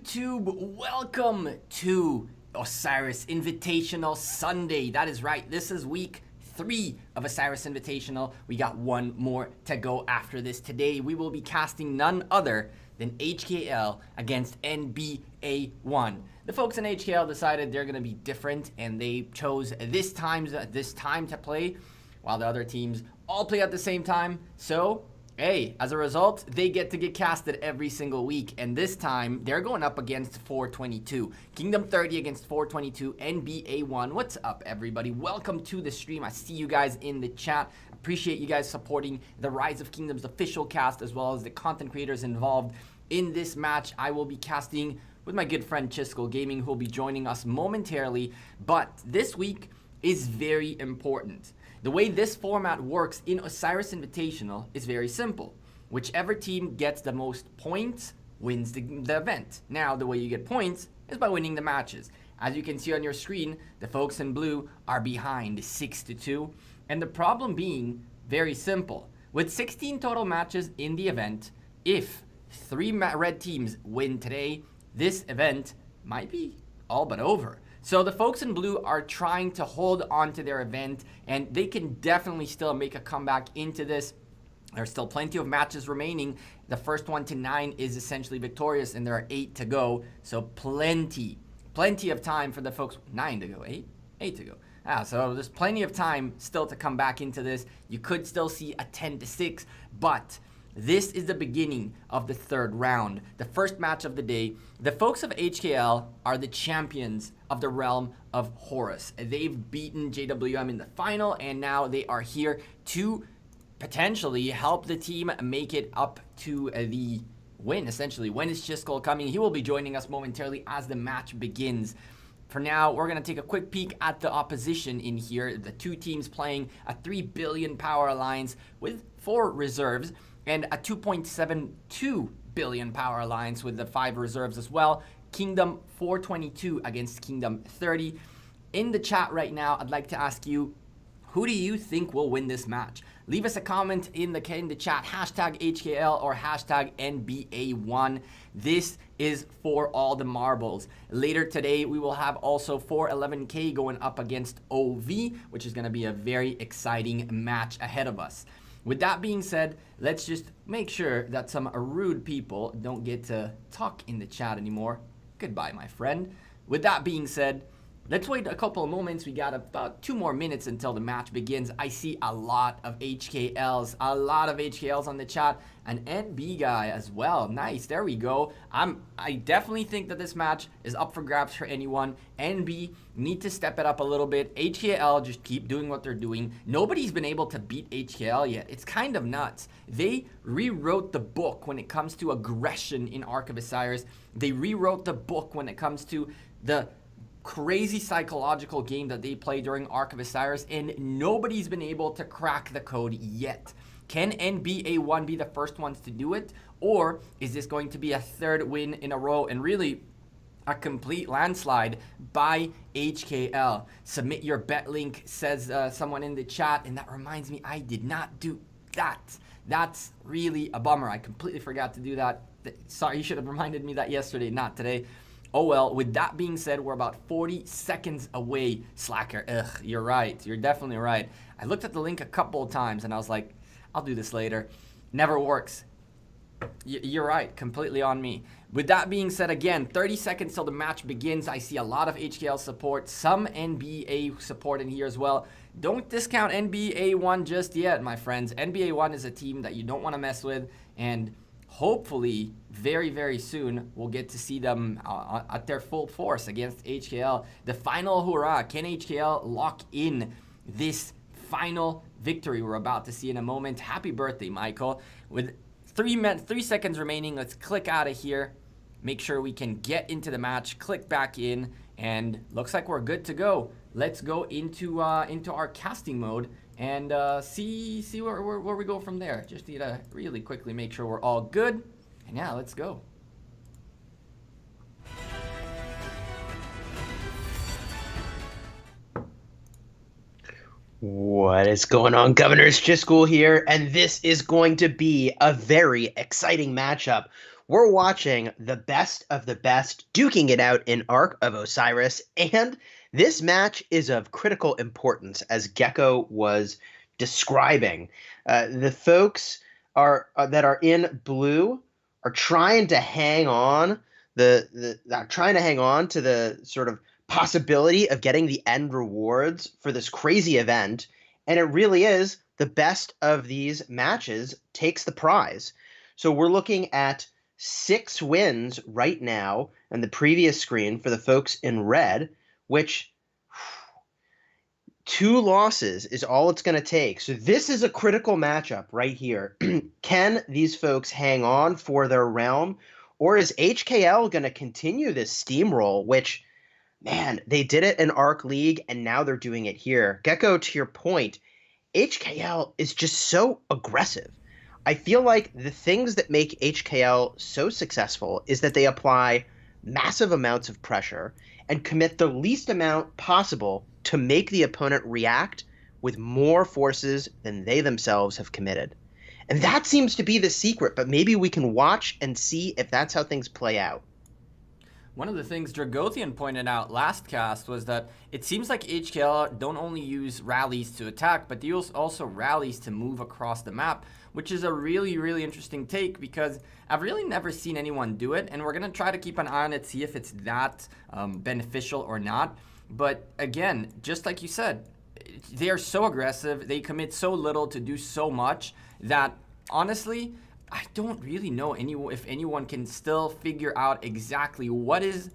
YouTube? Welcome to Osiris Invitational Sunday. That is right. This is week 3 of Osiris Invitational. We got one more to go after this. Today we will be casting none other than HKL against NBA1. The folks in HKL decided they're going to be different and they chose this time to play while the other teams all play at the same time. So hey, as a result, they get to get casted every single week. And this time, they're going up against 422. Kingdom 30 against 422, NBA1. What's up, everybody? Welcome to the stream. I see you guys in the chat. Appreciate you guys supporting the Rise of Kingdoms official cast, as well as the content creators involved in this match. I will be casting with my good friend Chisco Gaming, who will be joining us momentarily. But this week is very important. The way this format works in Osiris Invitational is very simple. Whichever team gets the most points wins the event. Now, the way you get points is by winning the matches. As you can see on your screen, the folks in blue are behind 6-2. And the problem being very simple. With 16 total matches in the event, if 3 red teams win today, this event might be all but over. So the folks in blue are trying to hold on to their event, and they can definitely still make a comeback into this. There's still plenty of matches remaining. The first 1 to 9 is essentially victorious, and there are 8 to go. So plenty of time for the folks. 9 to go, 8 to go. So there's plenty of time still to come back into this. You could still see a 10-6, but this is the beginning of the third round, the first match of the day. The folks of HKL are the champions of the realm of Horus. They've beaten JWM in the final, and now they are here to potentially help the team make it up to the win, essentially. When is Chisco coming? He will be joining us momentarily as the match begins. For now, we're going to take a quick peek at the opposition in here. The two teams playing a 3 billion power alliance with 4 reserves, and a 2.72 billion power alliance with the 5 reserves as well. Kingdom 422 against Kingdom 30. In the chat right now, I'd like to ask you, who do you think will win this match? Leave us a comment in the chat, hashtag HKL or hashtag NBA1. This is for all the marbles. Later today, we will have also 411K going up against OV, which is going to be a very exciting match ahead of us. With that being said, let's just make sure that some rude people don't get to talk in the chat anymore. Goodbye, my friend. With that being said, let's wait a couple of moments. We got about 2 more minutes until the match begins. I see a lot of HKLs on the chat. An NB guy as well. Nice, there we go. I definitely think that this match is up for grabs for anyone. NB need to step it up a little bit. HKL just keep doing what they're doing. Nobody's been able to beat HKL yet. It's kind of nuts. They rewrote the book when it comes to aggression in Ark of Osiris. They rewrote the book when it comes to the crazy psychological game that they play during Ark of Osiris, and nobody's been able to crack the code yet. Can NBA1 be the first ones to do it, or is this going to be a 3rd win in a row and really a complete landslide by HKL? Submit your bet link, says someone in the chat, and that reminds me, I did not do that. That's really a bummer. I completely forgot to do that. Sorry, you should have reminded me that yesterday, not today. Oh well, with that being said, we're about 40 seconds away. Slacker, you're right. You're definitely right. I looked at the link a couple of times and I was like, I'll do this later. Never works. You're right, completely on me. With that being said, again, 30 seconds till the match begins. I see a lot of HKL support, some NBA support in here as well. Don't discount NBA1 just yet, my friends. NBA1 is a team that you don't want to mess with, and hopefully, very, very soon, we'll get to see them at their full force against HKL. The final hurrah. Can HKL lock in this final victory we're about to see in a moment? Happy birthday, Michael. With 3 seconds remaining, let's click out of here. Make sure we can get into the match. Click back in, and looks like we're good to go. Let's go into our casting mode and see where we go from there. Just need to really quickly make sure we're all good. And yeah, let's go. What is going on, Governors? Chisco here, and this is going to be a very exciting matchup. we're watching the best of the best duking it out in Ark of Osiris, and this match is of critical importance, as Gecko was describing. The folks that are in blue are trying to hang on trying to hang on to the sort of possibility of getting the end rewards for this crazy event, and it really is the best of these matches takes the prize. So we're looking at 6 wins right now on the previous screen for the folks in red, which 2 losses is all it's going to take. So this is a critical matchup right here. Can these folks hang on for their realm, or is HKL going to continue this steamroll, which, man, they did it in Arc League, and now they're doing it here. Gecko, to your point, HKL is just so aggressive. I feel like the things that make HKL so successful is that they apply massive amounts of pressure and commit the least amount possible to make the opponent react with more forces than they themselves have committed. And that seems to be the secret, but maybe we can watch and see if that's how things play out. One of the things Dragothian pointed out last cast was that it seems like HKL don't only use rallies to attack, but they use also rallies to move across the map, which is a really, really interesting take because I've really never seen anyone do it, and we're going to try to keep an eye on it, see if it's that beneficial or not. But again, just like you said, they are so aggressive, they commit so little to do so much that honestly, I don't really know if anyone can still figure out exactly what is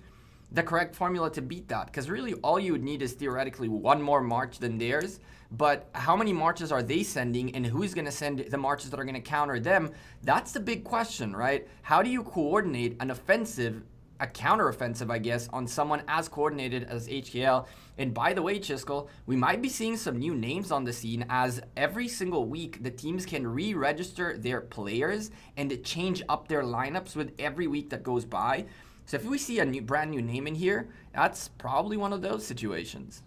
the correct formula to beat that. Because really all you would need is theoretically one more march than theirs. But how many marches are they sending, and who's going to send the marches that are going to counter them? That's the big question, right? How do you coordinate an offensive, a counter-offensive, I guess, on someone as coordinated as HKL? And by the way, Chiskel, we might be seeing some new names on the scene, as every single week the teams can re-register their players and change up their lineups with every week that goes by. So if we see a brand new name in here, that's probably one of those situations.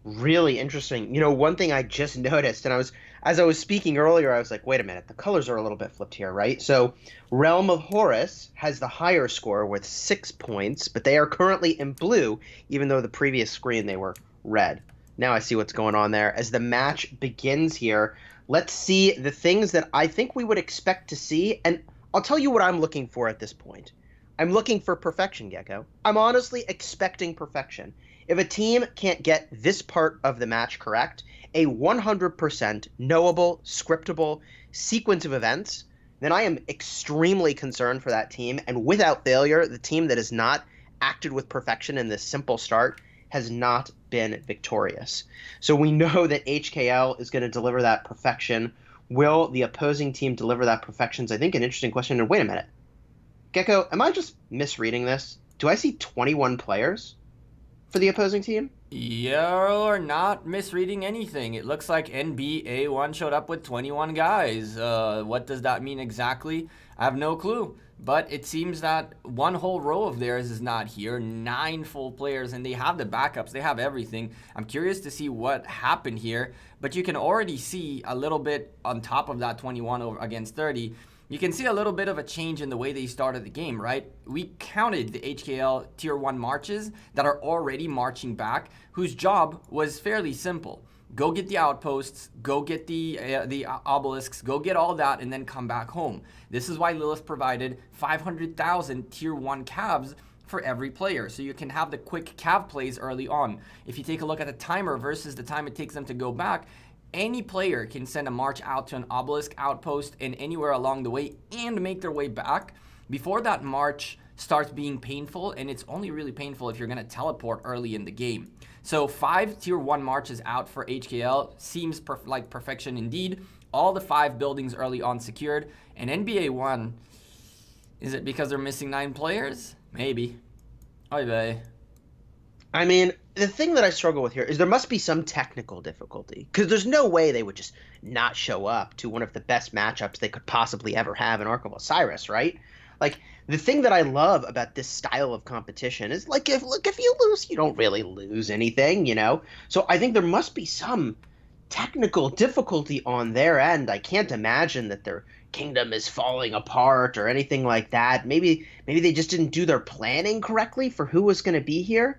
Really interesting. You know, one thing I just noticed, and as I was speaking earlier, I was like, wait a minute, the colors are a little bit flipped here, right? So Realm of Horus has the higher score with 6 points, but they are currently in blue, even though the previous screen they were red. Now I see what's going on there. As the match begins here, let's see the things that I think we would expect to see, and I'll tell you what I'm looking for at this point. I'm looking for perfection, Gecko. I'm honestly expecting perfection. If a team can't get this part of the match correct, a 100% knowable, scriptable sequence of events, then I am extremely concerned for that team. And without failure, the team that has not acted with perfection in this simple start has not been victorious. So we know that HKL is going to deliver that perfection. Will the opposing team deliver that perfection? Is, I think, an interesting question. And wait a minute. Gecko, am I just misreading this? Do I see 21 players for the opposing team? You're not misreading anything. It looks like NBA1 showed up with 21 guys. What does that mean exactly? I have no clue. But it seems that one whole row of theirs is not here. 9 full players, and they have the backups. They have everything. I'm curious to see what happened here. But you can already see a little bit on top of that 21 against 30. You can see a little bit of a change in the way they started the game, right? We counted the HKL Tier 1 marches that are already marching back, whose job was fairly simple. Go get the outposts, go get the obelisks, go get all that, and then come back home. This is why Lilith provided 500,000 Tier 1 calves for every player, so you can have the quick cav plays early on. If you take a look at the timer versus the time it takes them to go back, any player can send a march out to an obelisk outpost and anywhere along the way and make their way back before that march starts being painful, and it's only really painful if you're going to teleport early in the game. So 5 Tier 1 marches out for HKL seems like perfection indeed. All the 5 buildings early on secured, and NBA1, is it because they're missing 9 players? Maybe. Oy vey. I mean, the thing that I struggle with here is there must be some technical difficulty, because there's no way they would just not show up to one of the best matchups they could possibly ever have in Ark of Osiris, right? Like, the thing that I love about this style of competition is, like, if you lose, you don't really lose anything, you know? So I think there must be some technical difficulty on their end. I can't imagine that they're kingdom is falling apart or anything like that. Maybe they just didn't do their planning correctly for who was going to be here.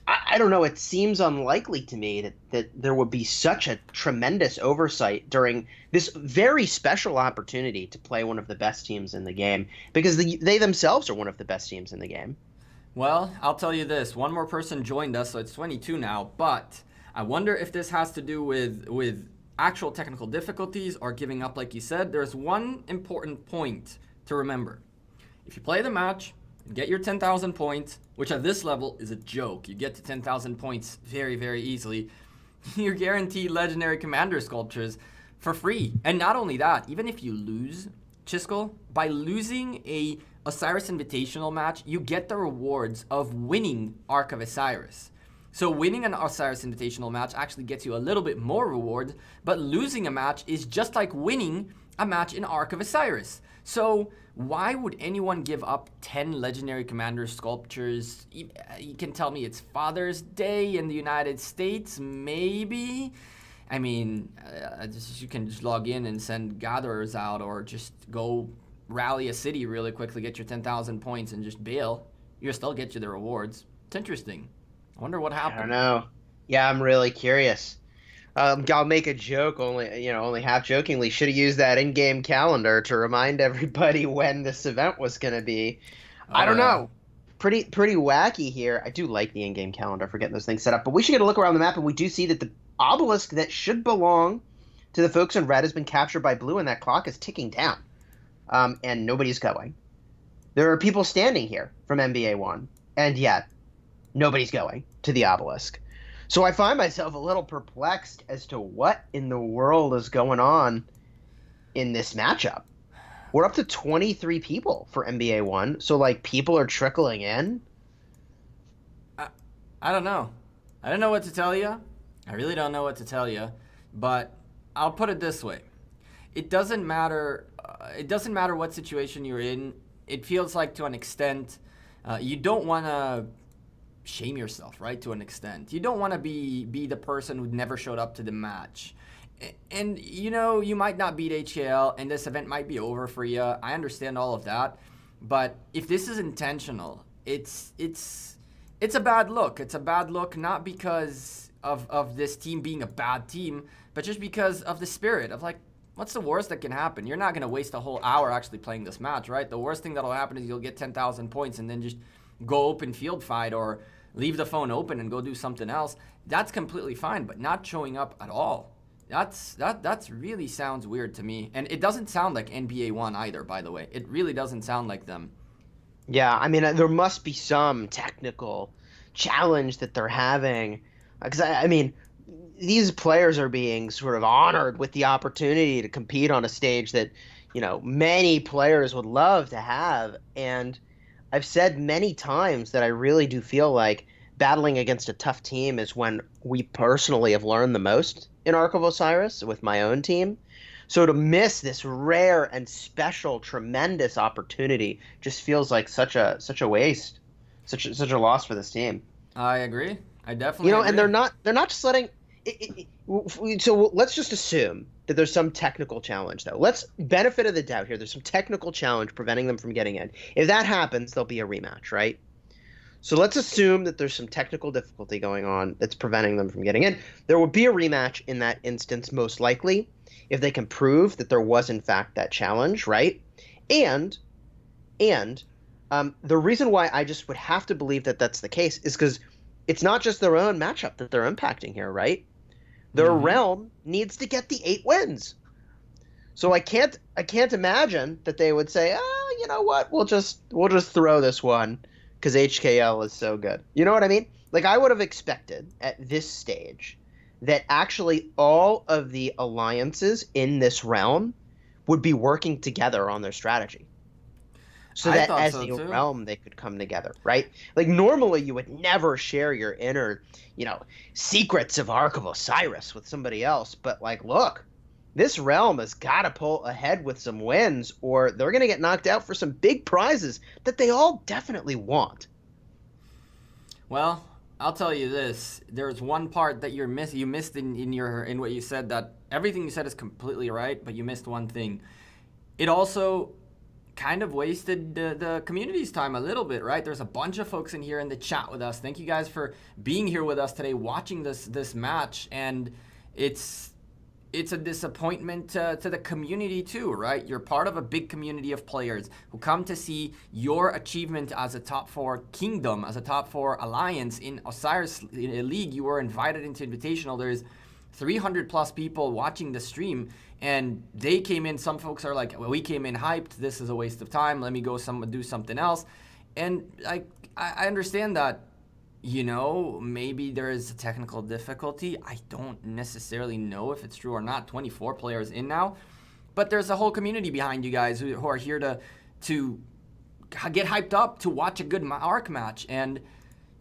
I don't know. It seems unlikely to me that there would be such a tremendous oversight during this very special opportunity to play one of the best teams in the game, because they themselves are one of the best teams in the game. Well, I'll tell you this. One more person joined us, so it's 22 now. But I wonder if this has to do with actual technical difficulties or giving up, like you said. There's one important point to remember. If you play the match, get your 10,000 points, which at this level is a joke. You get to 10,000 points very, very easily. You're guaranteed legendary commander sculptures for free. And not only that, even if you lose, Chisco, by losing a Osiris Invitational match, you get the rewards of winning Ark of Osiris. So winning an Osiris Invitational match actually gets you a little bit more reward, but losing a match is just like winning a match in Ark of Osiris. So why would anyone give up 10 legendary commander sculptures? You can tell me it's Father's Day in the United States, maybe? I mean, you can just log in and send gatherers out, or just go rally a city really quickly, get your 10,000 points, and just bail. You'll still get you the rewards. It's interesting. I wonder what happened. I don't know. Yeah, I'm really curious. I'll make a joke, only half jokingly. Should have used that in-game calendar to remind everybody when this event was going to be. I don't know. Pretty wacky here. I do like the in-game calendar for getting those things set up. But we should get a look around the map, and we do see that the obelisk that should belong to the folks in red has been captured by blue, and that clock is ticking down. And nobody's going. There are people standing here from NBA1, and yet nobody's going to the obelisk. So I find myself a little perplexed as to what in the world is going on in this matchup. We're up to 23 people for NBA1, so people are trickling in. I don't know. I don't know what to tell you. I really don't know what to tell you, but I'll put it this way. It doesn't matter what situation you're in. It feels like, to an extent, you don't want to shame yourself, right? To an extent, you don't want to be the person who never showed up to the match, and you might not beat HKL, and this event might be over for you. I understand all of that, but if this is intentional, it's a bad look. It's a bad look, not because of this team being a bad team, but just because of the spirit of what's the worst that can happen? You're not going to waste a whole hour actually playing this match, right? The worst thing that'll happen is you'll get 10,000 points and then just go open field fight or leave the phone open and go do something else. That's completely fine, but not showing up at all. That's really sounds weird to me. And it doesn't sound like NBA1 either, by the way. It really doesn't sound like them. Yeah, I mean, there must be some technical challenge that they're having. Because, I mean, these players are being sort of honored with the opportunity to compete on a stage that, many players would love to have. And I've said many times that I really do feel like battling against a tough team is when we personally have learned the most in Ark of Osiris with my own team. So to miss this rare and special, tremendous opportunity just feels like such a waste, such a loss for this team. I agree. I definitely agree. And they're not just letting so let's just assume that there's some technical challenge, though. Let's benefit of the doubt here. There's some technical challenge preventing them from getting in. If that happens, there'll be a rematch, right? So let's assume that there's some technical difficulty going on that's preventing them from getting in. There would be a rematch in that instance, most likely, if they can prove that there was, in fact, that challenge, right? And the reason why I just would have to believe that that's the case is because it's not just their own matchup that they're impacting here, right? Their realm needs to get the 8 wins. So I can't imagine that they would say, you know what, we'll just throw this one because HKL is so good. You know what I mean? I would have expected at this stage that actually all of the alliances in this realm would be working together on their strategy. So that as a realm, they could come together, right? Normally you would never share your inner, secrets of Ark of Osiris with somebody else. But look, this realm has got to pull ahead with some wins, or they're going to get knocked out for some big prizes that they all definitely want. Well, I'll tell you this. There's one part that you missed in what you said. That everything you said is completely right, but you missed one thing. it also kind of wasted the community's time a little bit, right? There's a bunch of folks in here in the chat with us. Thank you guys for being here with us today, watching this match, and it's a disappointment to the community too, right? You're part of a big community of players who come to see your achievement as a top 4 kingdom, as a top 4 alliance in Osiris League. You were invited into Invitational. There's 300 plus people watching the stream, and they came in. Some folks are like, well, we came in hyped. This is a waste of time. Let me go do something else. And I understand that, maybe there is a technical difficulty. I don't necessarily know if it's true or not. 24 players in now, but there's a whole community behind you guys who are here to get hyped up to watch a good ARC match. And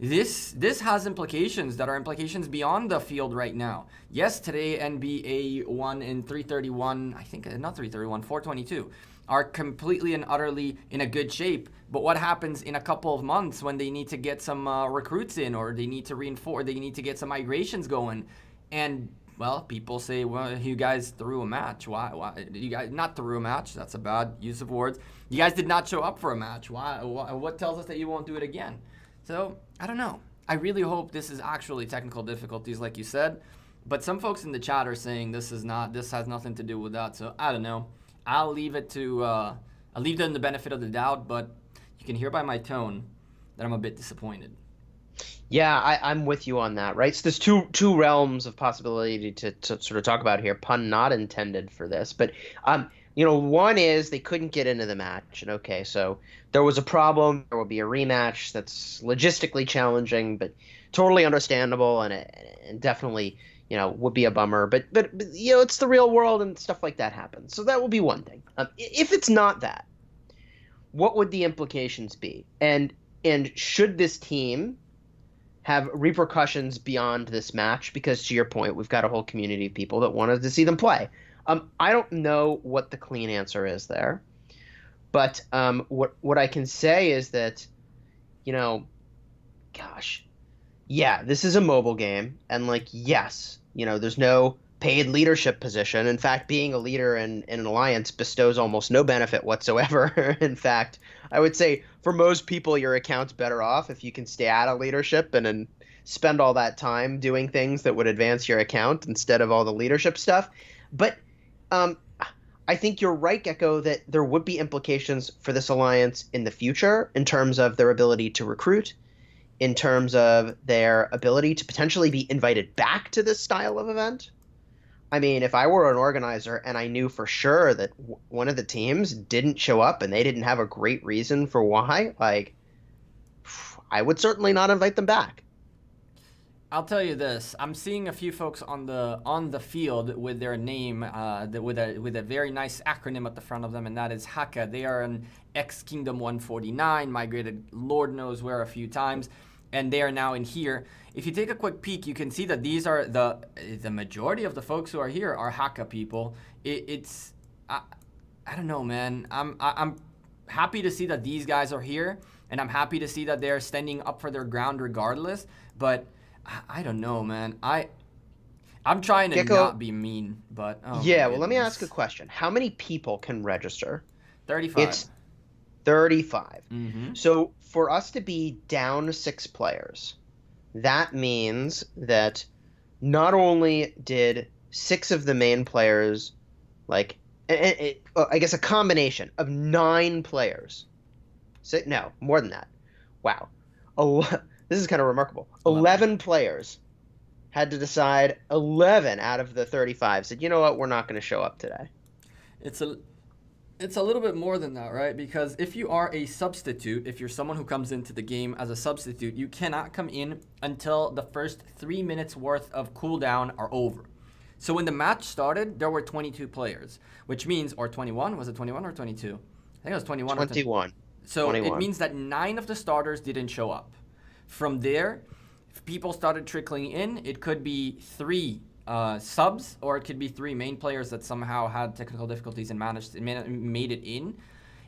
this has implications that are implications beyond the field right now. Yes, today NBA1 in 331, I think not 331, 422, are completely and utterly in a good shape. But what happens in a couple of months when they need to get some recruits in, or they need to reinforce, they need to get some migrations going? And, well, people say, well, you guys threw a match. Why? You guys not threw a match. That's a bad use of words. You guys did not show up for a match. Why? What tells us that you won't do it again? So, I don't know. I really hope this is actually technical difficulties, like you said. But some folks in the chat are saying this has nothing to do with that. So, I don't know. I'll leave them the benefit of the doubt, but you can hear by my tone that I'm a bit disappointed. Yeah, I'm with you on that, right? So there's two realms of possibility to sort of talk about here, pun not intended for this. But one is they couldn't get into the match, and okay, so there was a problem. There will be a rematch that's logistically challenging, but totally understandable, and definitely would be a bummer. But it's the real world, and stuff like that happens. So that will be one thing. If it's not that, what would the implications be? And should this team have repercussions beyond this match? Because to your point, we've got a whole community of people that wanted to see them play. I don't know what the clean answer is there, but what I can say is that, this is a mobile game, and yes, there's no paid leadership position. In fact, being a leader in an alliance bestows almost no benefit whatsoever. In fact, I would say for most people, your account's better off if you can stay out of leadership and spend all that time doing things that would advance your account instead of all the leadership stuff. But I think you're right, Gecko, that there would be implications for this alliance in the future in terms of their ability to recruit, in terms of their ability to potentially be invited back to this style of event. I mean, if I were an organizer and I knew for sure that one of the teams didn't show up and they didn't have a great reason for why, I would certainly not invite them back. I'll tell you this: I'm seeing a few folks on the field with their name, with a very nice acronym at the front of them, and that is Haka. They are an ex-Kingdom 149, migrated Lord knows where a few times, and they are now in here. If you take a quick peek, you can see that these are the majority of the folks who are here are Haka people. I don't know, man. I'm happy to see that these guys are here, and I'm happy to see that they're standing up for their ground regardless. But I don't know, man. I'm trying to Gecko, not be mean, but well, let me ask a question. How many people can register? 35. It's 35. Mm-hmm. So for us to be down 6 players, that means that not only did 6 of the main players, I guess a combination of 9 players. No, more than that. Wow. This is kind of remarkable. 11 players had to decide. 11 out of the 35 said, you know what, we're not going to show up today. It's a little bit more than that, right? Because if you are a substitute, if you're someone who comes into the game as a substitute, you cannot come in until the first 3 minutes worth of cooldown are over. So when the match started, there were 22 players, which means, or 21, was it 21 or 22? I think it was 21. 21. So 21. It means that 9 of the starters didn't show up. From there, if people started trickling in. It could be 3 subs, or it could be 3 main players that somehow had technical difficulties and made it in.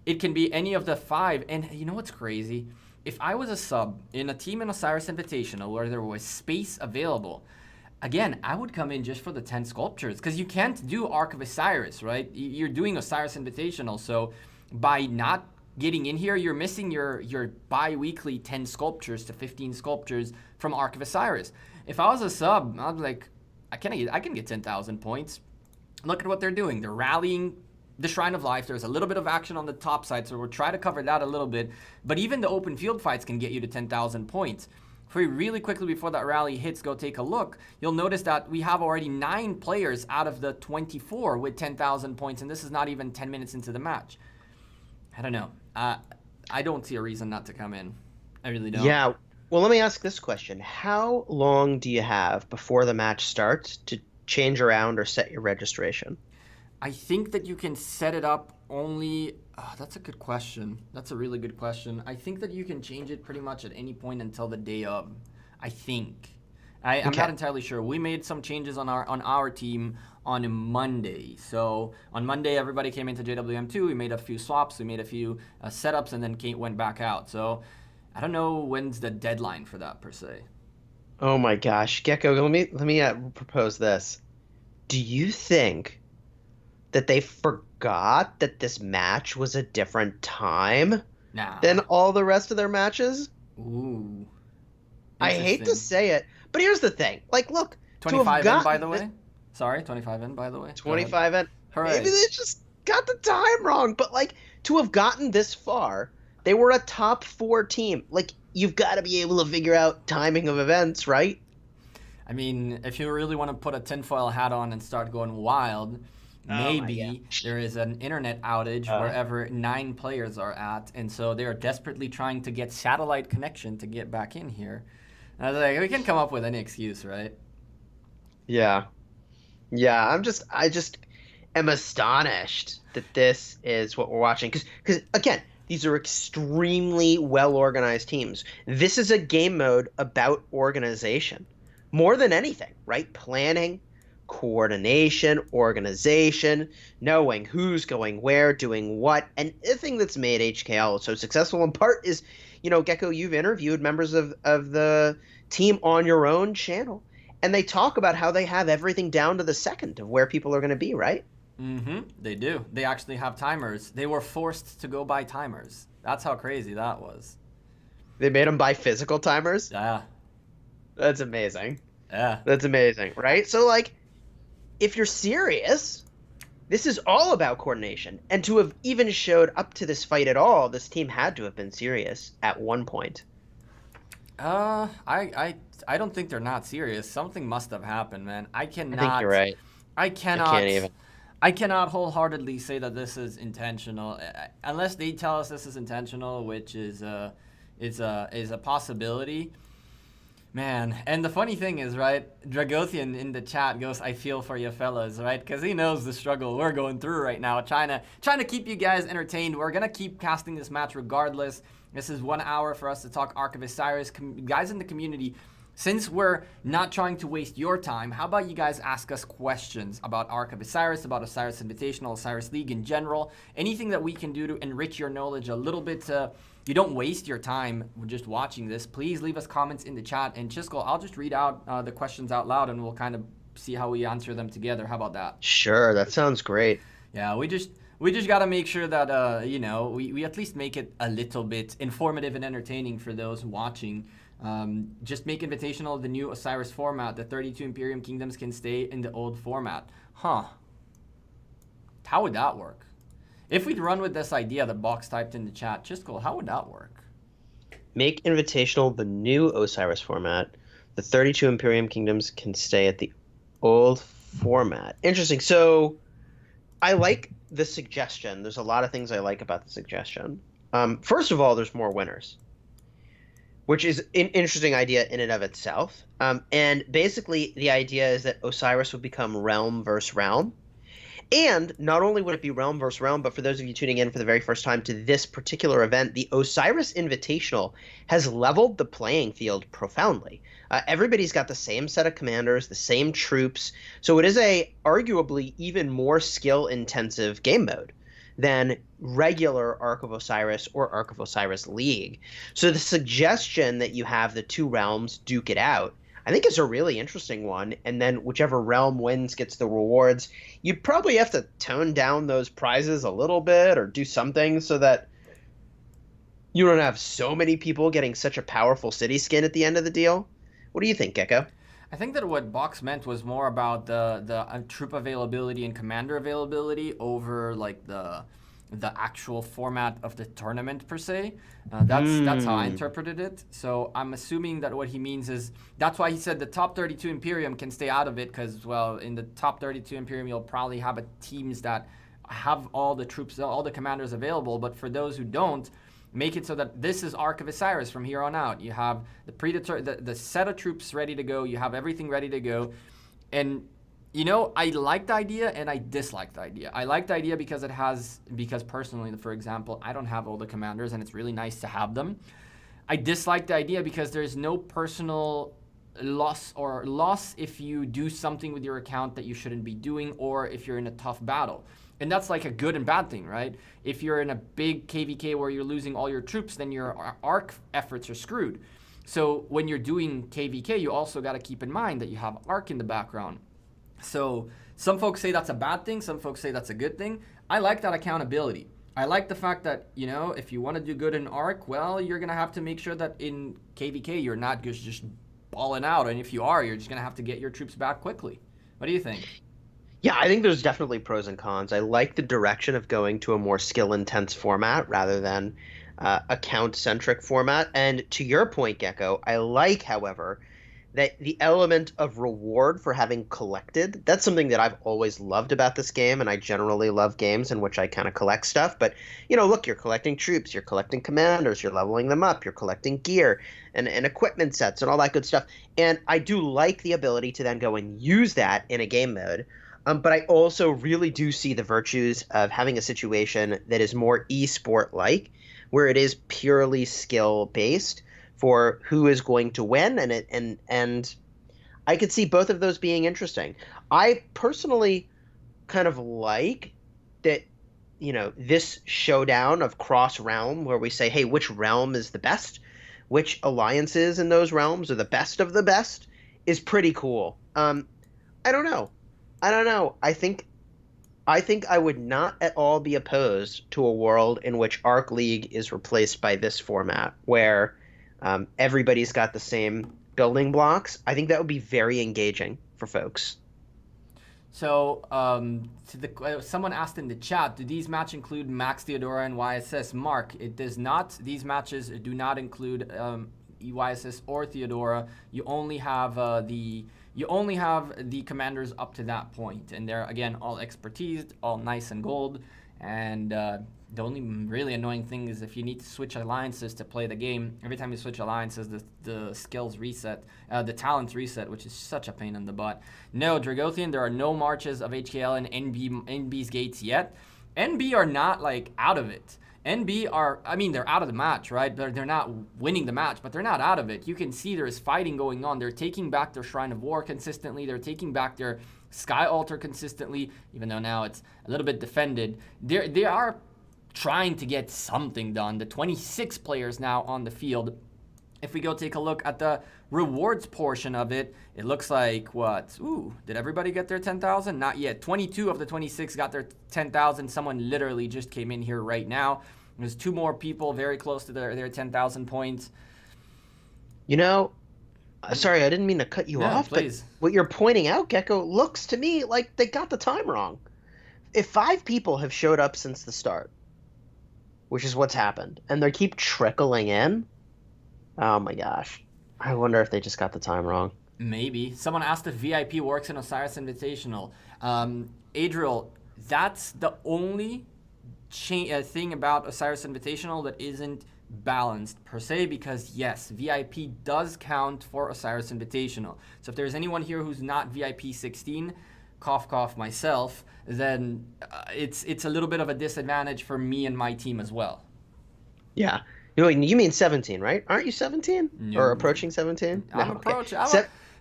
It can be any of the 5. And you know what's crazy? If I was a sub in a team in Osiris Invitational where there was space available, Again, I would come in just for the 10 sculptures because you can't do Arc of Osiris, right? You're doing Osiris Invitational, so by not getting in here, you're missing your bi-weekly 10 sculptures to 15 sculptures from Arc of Osiris. If I was a sub, I'd be like, I can get 10,000 points. Look at what they're doing. They're rallying the Shrine of Life. There's a little bit of action on the top side, so we'll try to cover that a little bit. But even the open field fights can get you to 10,000 points. If we really quickly, before that rally hits, go take a look, you'll notice that we have already 9 players out of the 24 with 10,000 points, and this is not even 10 minutes into the match. I don't know. I don't see a reason not to come in. I really don't. Yeah. Well, let me ask this question. How long do you have before the match starts to change around or set your registration? I think that you can set it up only... Oh, that's a good question. That's a really good question. I think that you can change it pretty much at any point until the day of. I think. I'm not entirely sure. We made some changes on our team on Monday. So on Monday, everybody came into JWM2. We made a few swaps. We made a few setups, and then went back out. So I don't know when's the deadline for that per se. Oh my gosh, Gecko, let me propose this. Do you think that they forgot that this match was a different time than all the rest of their matches? Ooh. I hate to say it, but here's the thing. Like, look, 25 in, by the way. Sorry, 25 in, by the way. 25 in. Hooray. Maybe they just got the time wrong, but like to have gotten this far, they were a top 4 team. Like, you've got to be able to figure out timing of events, right? I mean, if you really want to put a tinfoil hat on and start going wild, maybe there is an internet outage wherever 9 players are at, and so they're desperately trying to get satellite connection to get back in here. And I was like, we can come up with any excuse, right? Yeah. Yeah, I just am astonished that this is what we're watching. Because again, these are extremely well-organized teams. This is a game mode about organization. More than anything, right? Planning, coordination, organization, knowing who's going where, doing what. And the thing that's made HKL so successful in part is, Gecko, you've interviewed members of the team on your own channel. And they talk about how they have everything down to the second of where people are going to be, right? Mm-hmm. They do. They actually have timers. They were forced to go buy timers. That's how crazy that was. They made them buy physical timers? Yeah. That's amazing. Yeah. That's amazing, right? So, like, if you're serious, this is all about coordination. And to have even showed up to this fight at all, this team had to have been serious at one point. I don't think they're not serious. Something must have happened, man. I think you're right. I cannot. I can't even. I cannot wholeheartedly say that this is intentional, unless they tell us this is intentional, which is a possibility. Man, and the funny thing is, right, Dragothian in the chat goes, I feel for you fellas, right? Because he knows the struggle we're going through right now, trying to keep you guys entertained. We're going to keep casting this match regardless. This is 1 hour for us to talk Arc of Osiris. Guys in the community, since we're not trying to waste your time, how about you guys ask us questions about Arc of Osiris, about Osiris Invitational, Osiris League in general, anything that we can do to enrich your knowledge a little bit so you don't waste your time just watching this. Please leave us comments in the chat, and Chisco, I'll just read out the questions out loud and we'll kind of see how we answer them together. How about that? Sure, that sounds great. Yeah, we just got to make sure that, we at least make it a little bit informative and entertaining for those watching. Just make Invitational the new Osiris format. The 32 Imperium Kingdoms can stay in the old format. Huh. How would that work? If we'd run with this idea that Box typed in the chat, Chisco, how would that work? Make Invitational the new Osiris format. The 32 Imperium Kingdoms can stay at the old format. Interesting. So I like the suggestion. There's a lot of things I like about the suggestion. First of all, there's more winners, which is an interesting idea in and of itself. And basically, the idea is that Osiris would become realm versus realm. And not only would it be realm versus realm, but for those of you tuning in for the very first time to this particular event, the Osiris Invitational has leveled the playing field profoundly. Everybody's got the same set of commanders, the same troops. So it is a arguably even more skill-intensive game mode than regular Arc of Osiris or Arc of Osiris League. So the suggestion that you have the two realms duke it out, I think it's a really interesting one. And then whichever realm wins gets the rewards. You probably have to tone down those prizes a little bit or do something so that you don't have so many people getting such a powerful city skin at the end of the deal. What do you think, Gecko? I think that what Box meant was more about the troop availability and commander availability over like the actual format of the tournament per se. That's how I interpreted it. So I'm assuming that what he means is that's why he said the top 32 Imperium can stay out of it because, well, in the top 32 Imperium you'll probably have teams that have all the troops, all the commanders available. But for those who don't, make it so that this is Ark of Osiris from here on out. You have the set of troops ready to go. You have everything ready to go. And, you know, I like the idea and I dislike the idea. I like the idea because because personally, for example, I don't have all the commanders and it's really nice to have them. I dislike the idea because there's no personal loss if you do something with your account that you shouldn't be doing or if you're in a tough battle. And that's like a good and bad thing, right? If you're in a big KVK where you're losing all your troops, then your Ark efforts are screwed. So when you're doing KVK, you also got to keep in mind that you have Ark in the background. So some folks say that's a bad thing. Some folks say that's a good thing. I like that accountability. I like the fact that, you know, if you want to do good in Ark, well, you're going to have to make sure that in KVK you're not just balling out. And if you are, you're just going to have to get your troops back quickly. What do you think? Yeah, I think there's definitely pros and cons. I like the direction of going to a more skill-intense format rather than account-centric format. And to your point, Gecko, I like, however, that the element of reward for having collected, that's something that I've always loved about this game, and I generally love games in which I kind of collect stuff. But, you know, look, you're collecting troops, you're collecting commanders, you're leveling them up, you're collecting gear and equipment sets and all that good stuff. And I do like the ability to then go and use that in a game mode. But I also really do see the virtues of having a situation that is more esport-like, where it is purely skill-based for who is going to win, and I could see both of those being interesting. I personally kind of like that, you know, this showdown of cross-realm where we say, hey, which realm is the best, which alliances in those realms are the best of the best, is pretty cool. I don't know. I think I would not at all be opposed to a world in which Arc League is replaced by this format, where everybody's got the same building blocks. I think that would be very engaging for folks. So, someone asked in the chat, do these matches include Max Theodora and YSS? Mark, it does not. These matches do not include YSS or Theodora. You only have the commanders up to that point, and they're again all expertise, all nice and gold. And the only really annoying thing is if you need to switch alliances to play the game. Every time you switch alliances, the skills reset, the talents reset, which is such a pain in the butt. No, Dragothian, there are no marches of HKL and NB's gates yet. NB are not like out of it. NB are, I mean, they're out of the match, right? They're not winning the match, but they're not out of it. You can see there is fighting going on. They're taking back their Shrine of War consistently. They're taking back their Sky Altar consistently, even though now it's a little bit defended. They are trying to get something done. The 26 players now on the field. If we go take a look at the rewards portion of it, it looks like what? Ooh, did everybody get their 10,000? Not yet. 22 of the 26 got their 10,000. Someone literally just came in here right now. There's two more people very close to their 10,000 points. You know, sorry, I didn't mean to cut you off, please. But what you're pointing out, Gecko, looks to me like they got the time wrong. If 5 people have showed up since the start, which is what's happened, and they keep trickling in, oh my gosh. I wonder if they just got the time wrong. Maybe. Someone asked if VIP works in Osiris Invitational. Adriel, that's the only thing about Osiris Invitational that isn't balanced per se, because yes, VIP does count for Osiris Invitational. So if there's anyone here who's not VIP 16, cough cough myself, then it's a little bit of a disadvantage for me and my team as well. Yeah. You mean 17, right? Aren't you 17? No. Or approaching 17? I'm approaching.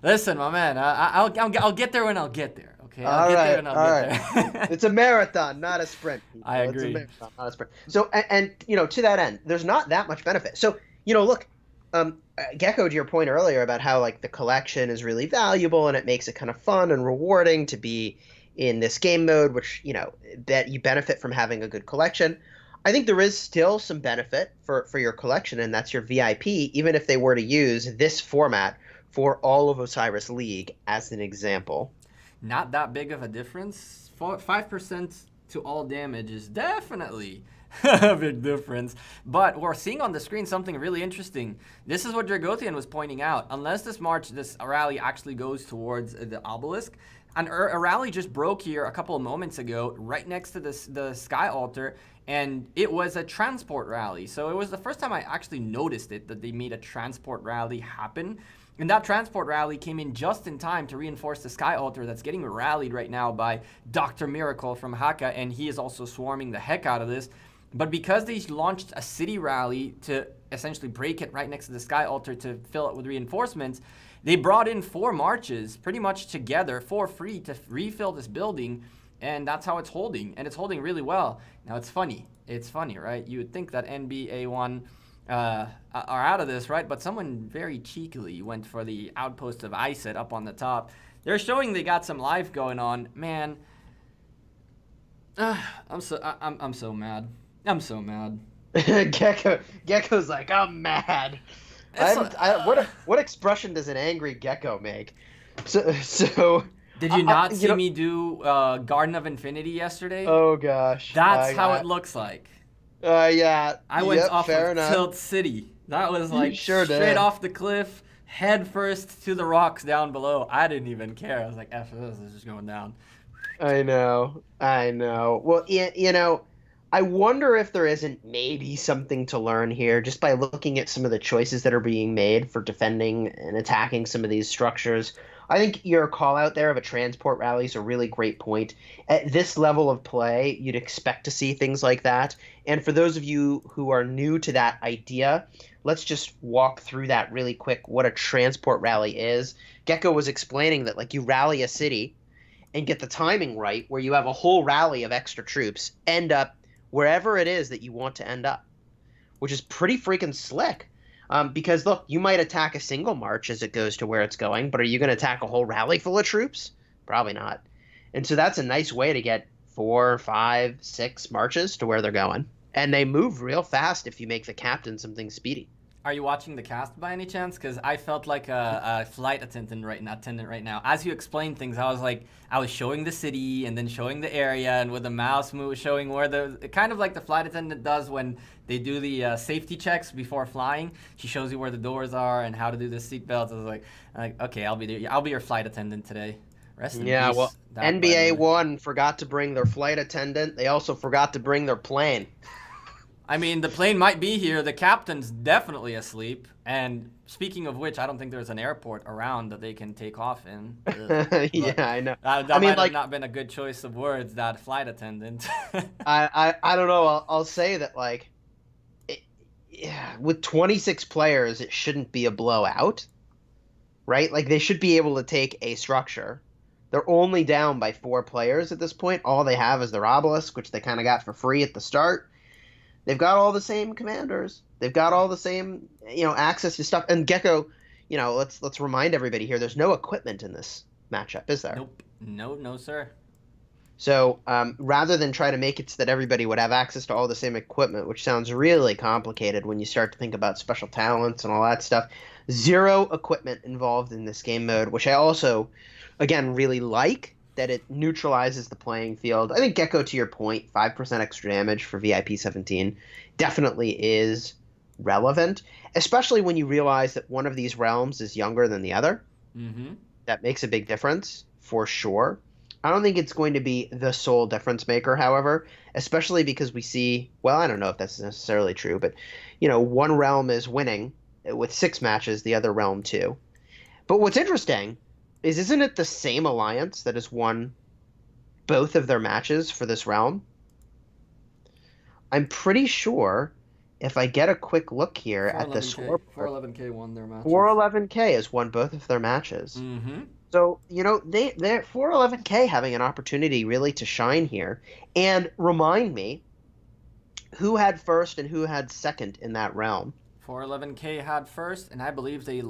Listen, my man, I'll get there when I'll get there. Okay, I'll get there when I'll get there. It's a marathon, not a sprint. I agree. It's a marathon, not a sprint. So, and to that end, there's not that much benefit. So, look, Gecko, to your point earlier about how like the collection is really valuable and it makes it kind of fun and rewarding to be in this game mode, which that you benefit from having a good collection. I think there is still some benefit for your collection, and that's your VIP, even if they were to use this format for all of Osiris League as an example. Not that big of a difference. 5% to all damage is definitely a big difference. But we're seeing on the screen something really interesting. This is what Dragothian was pointing out. Unless this rally actually goes towards the obelisk, a rally just broke here a couple of moments ago, right next to the Sky Altar, and it was a transport rally. So it was the first time I actually noticed it, that they made a transport rally happen. And that transport rally came in just in time to reinforce the Sky Altar that's getting rallied right now by Dr. Miracle from Haka, and he is also swarming the heck out of this. But because they launched a city rally to essentially break it right next to the Sky Altar to fill it with reinforcements, they brought in 4 marches pretty much together for free to refill this building, and that's how it's holding, and it's holding really well. Now, it's funny, right? You would think that NBA1 are out of this, right? But someone very cheekily went for the outpost of Iset up on the top. They're showing they got some life going on. Man, I'm so mad. I'm so mad. Gecko's like, I'm mad. What expression does an angry gecko make? So did you not see me do Garden of Infinity yesterday? Oh gosh, that's how it looks like. Yeah. I went off of Tilt City. That was like straight off the cliff, head first to the rocks down below. I didn't even care. I was like, F this is just going down. I know. Well, I wonder if there isn't maybe something to learn here just by looking at some of the choices that are being made for defending and attacking some of these structures. I think your call out there of a transport rally is a really great point. At this level of play, you'd expect to see things like that. And for those of you who are new to that idea, let's just walk through that really quick, what a transport rally is. Gecko was explaining that like you rally a city and get the timing right where you have a whole rally of extra troops end up wherever it is that you want to end up, which is pretty freaking slick. Because, look, you might attack a single march as it goes to where it's going, but are you going to attack a whole rally full of troops? Probably not. And so that's a nice way to get 4, 5, 6 marches to where they're going. And they move real fast if you make the captain something speedy. Are you watching the cast by any chance? Because I felt like a flight attendant right now. As you explained things, I was showing the city and then showing the area, and with the mouse move showing where kind of like the flight attendant does when they do the safety checks before flying. She shows you where the doors are and how to do the seatbelts. I was like, okay, I'll be there. I'll be your flight attendant today. Rest in peace. Yeah, well, NBA1 forgot to bring their flight attendant. They also forgot to bring their plane. I mean, the plane might be here. The captain's definitely asleep. And speaking of which, I don't think there's an airport around that they can take off in. Yeah, I know. That might have not been a good choice of words, that flight attendant. I don't know. I'll say that, like, with 26 players, it shouldn't be a blowout, right? Like, they should be able to take a structure. They're only down by 4 players at this point. All they have is their obelisk, which they kind of got for free at the start. They've got all the same commanders. They've got all the same, access to stuff. And Gecko, let's remind everybody here, there's no equipment in this matchup, is there? Nope. No, sir. So rather than try to make it so that everybody would have access to all the same equipment, which sounds really complicated when you start to think about special talents and all that stuff, 0 equipment involved in this game mode, which I also, again, really like. That it neutralizes the playing field. I think, Gecko, to your point, 5% extra damage for VIP 17 definitely is relevant, especially when you realize that one of these realms is younger than the other. Mm-hmm. That makes a big difference, for sure. I don't think it's going to be the sole difference maker, however, especially because we see, well, I don't know if that's necessarily true, but, one realm is winning with 6 matches, the other realm 2. But what's interesting isn't it the same alliance that has won both of their matches for this realm? I'm pretty sure if I get a quick look here at the score, 411K won their matches. 411K has won both of their matches. Mm-hmm. So, they're 411K having an opportunity really to shine here. And remind me, who had first and who had second in that realm? 411K had first, and I believe they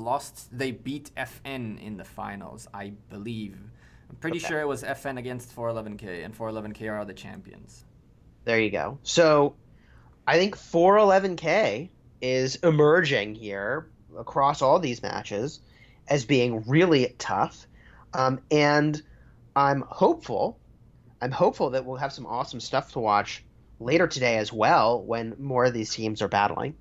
beat FN in the finals, I believe. I'm pretty sure it was FN against 411K, and 411K are the champions. There you go. So I think 411K is emerging here across all these matches as being really tough. And I'm hopeful. I'm hopeful that we'll have some awesome stuff to watch later today as well when more of these teams are battling.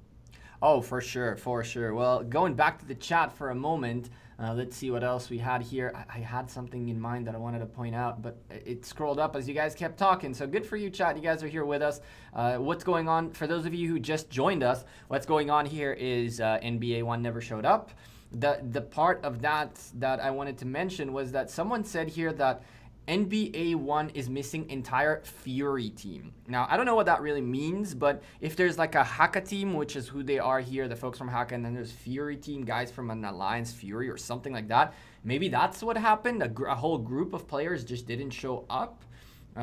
Oh, for sure, for sure. Well, going back to the chat for a moment, let's see what else we had here. I had something in mind that I wanted to point out, but it scrolled up as you guys kept talking. So good for you, chat. You guys are here with us. What's going on? For those of you who just joined us, what's going on here is NBA1 never showed up. The part of that I wanted to mention was that someone said here that NBA1 is missing entire Fury team. Now, I don't know what that really means, but if there's like a Haka team, which is who they are here, the folks from Haka, and then there's Fury team, guys from an Alliance Fury or something like that, maybe that's what happened. A whole group of players just didn't show up.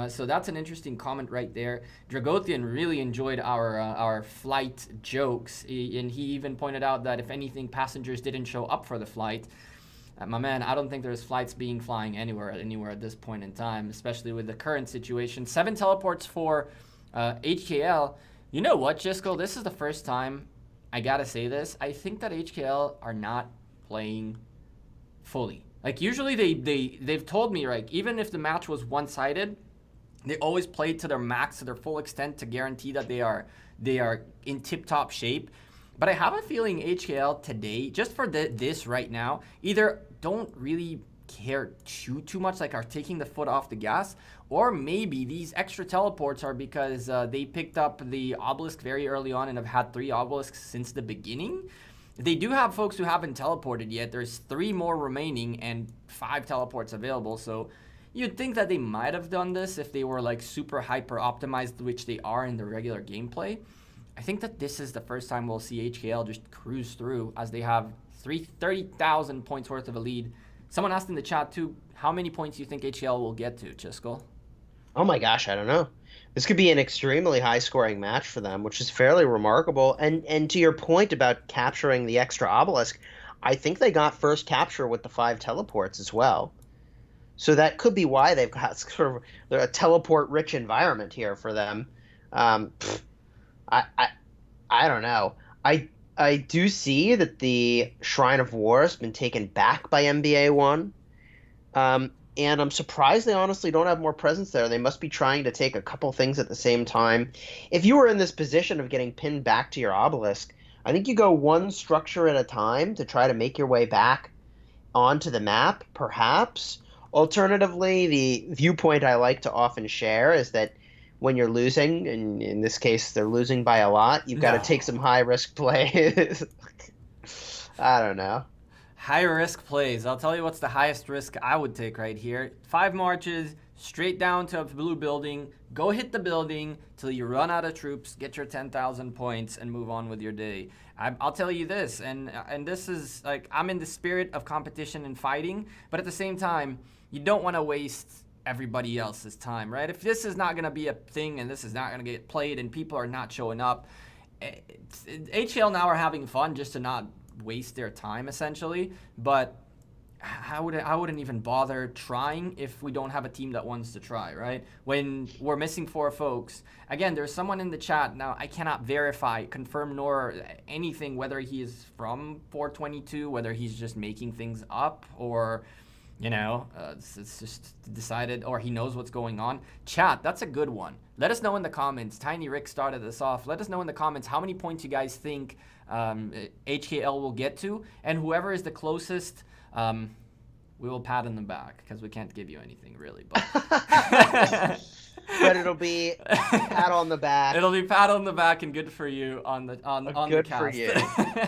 So that's an interesting comment right there. Dragothian really enjoyed our flight jokes, and he even pointed out that if anything, passengers didn't show up for the flight. My man, I don't think there's flights flying anywhere at this point in time, especially with the current situation. 7 teleports for HKL. You know what, Jiskel? This is the first time, I gotta say this, I think that HKL are not playing fully. Like, usually they've told me, like, even if the match was one-sided, they always play to their max, to their full extent, to guarantee that they are in tip-top shape. But I have a feeling HKL today, just for this right now, either don't really care too much, like are taking the foot off the gas, or maybe these extra teleports are because they picked up the obelisk very early on and have had 3 obelisks since the beginning. They do have folks who haven't teleported yet. There's 3 more remaining and 5 teleports available, so you'd think that they might have done this if they were like super hyper optimized, which they are in the regular gameplay. I think that this is the first time we'll see HKL just cruise through as they have 30,000 points worth of a lead. Someone asked in the chat too, how many points do you think HKL will get to, Chiskel? Oh my gosh, I don't know. This could be an extremely high-scoring match for them, which is fairly remarkable. And to your point about capturing the extra obelisk, I think they got first capture with the 5 teleports as well. So that could be why they've got sort of a teleport-rich environment here for them. I don't know. I do see that the Shrine of War has been taken back by NBA1. And I'm surprised they honestly don't have more presence there. They must be trying to take a couple things at the same time. If you were in this position of getting pinned back to your obelisk, I think you go one structure at a time to try to make your way back onto the map, perhaps. Alternatively, the viewpoint I like to often share is that when you're losing, and in this case they're losing by a lot, you've got to take some high-risk plays. I don't know. High-risk plays. I'll tell you what's the highest risk I would take right here. 5 marches, straight down to a blue building, go hit the building till you run out of troops, get your 10,000 points, and move on with your day. I'll tell you this, and this is, like, I'm in the spirit of competition and fighting, but at the same time, you don't want to waste everybody else's time, right? If this is not going to be a thing and this is not going to get played and people are not showing up, HL now are having fun just to not waste their time, essentially. But I wouldn't even bother trying if we don't have a team that wants to try, right? When we're missing 4 folks. Again, there's someone in the chat. Now, I cannot verify, confirm, nor anything whether he is from 422, whether he's just making things up, or it's just decided, or he knows what's going on. Chat, that's a good one. Let us know in the comments. Tiny Rick started this off. Let us know in the comments how many points you guys think HKL will get to, and whoever is the closest, we will pat on the back because we can't give you anything really. But but it'll be pat on the back. It'll be pat on the back and good for you on the good cast. For you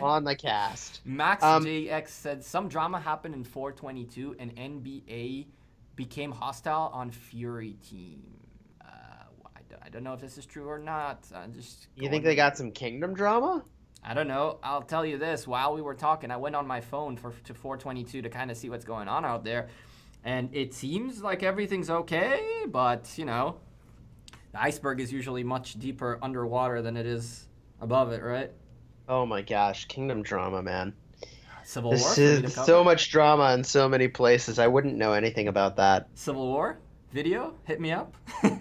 on the cast. Max JX said some drama happened in 422 and NBA became hostile on Fury team. I don't know if this is true or not. You think they got some kingdom drama? I don't know. I'll tell you this. While we were talking, I went on my phone to 422 to kind of see what's going on out there. And it seems like everything's okay, but, the iceberg is usually much deeper underwater than it is above it, right? Oh my gosh, kingdom drama, man. Civil War This for me to is so cover. much drama in so many places. I wouldn't know anything about that. Civil War video, hit me up.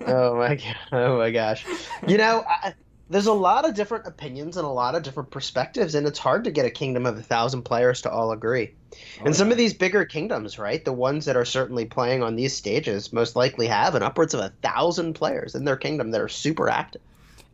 Oh my God. Oh my gosh. You know, there's a lot of different opinions and a lot of different perspectives, and it's hard to get a kingdom of 1,000 players to all agree. Oh And some of yeah. these bigger kingdoms, right? The ones that are certainly playing on these stages most likely have an upwards of 1,000 players in their kingdom that are super active.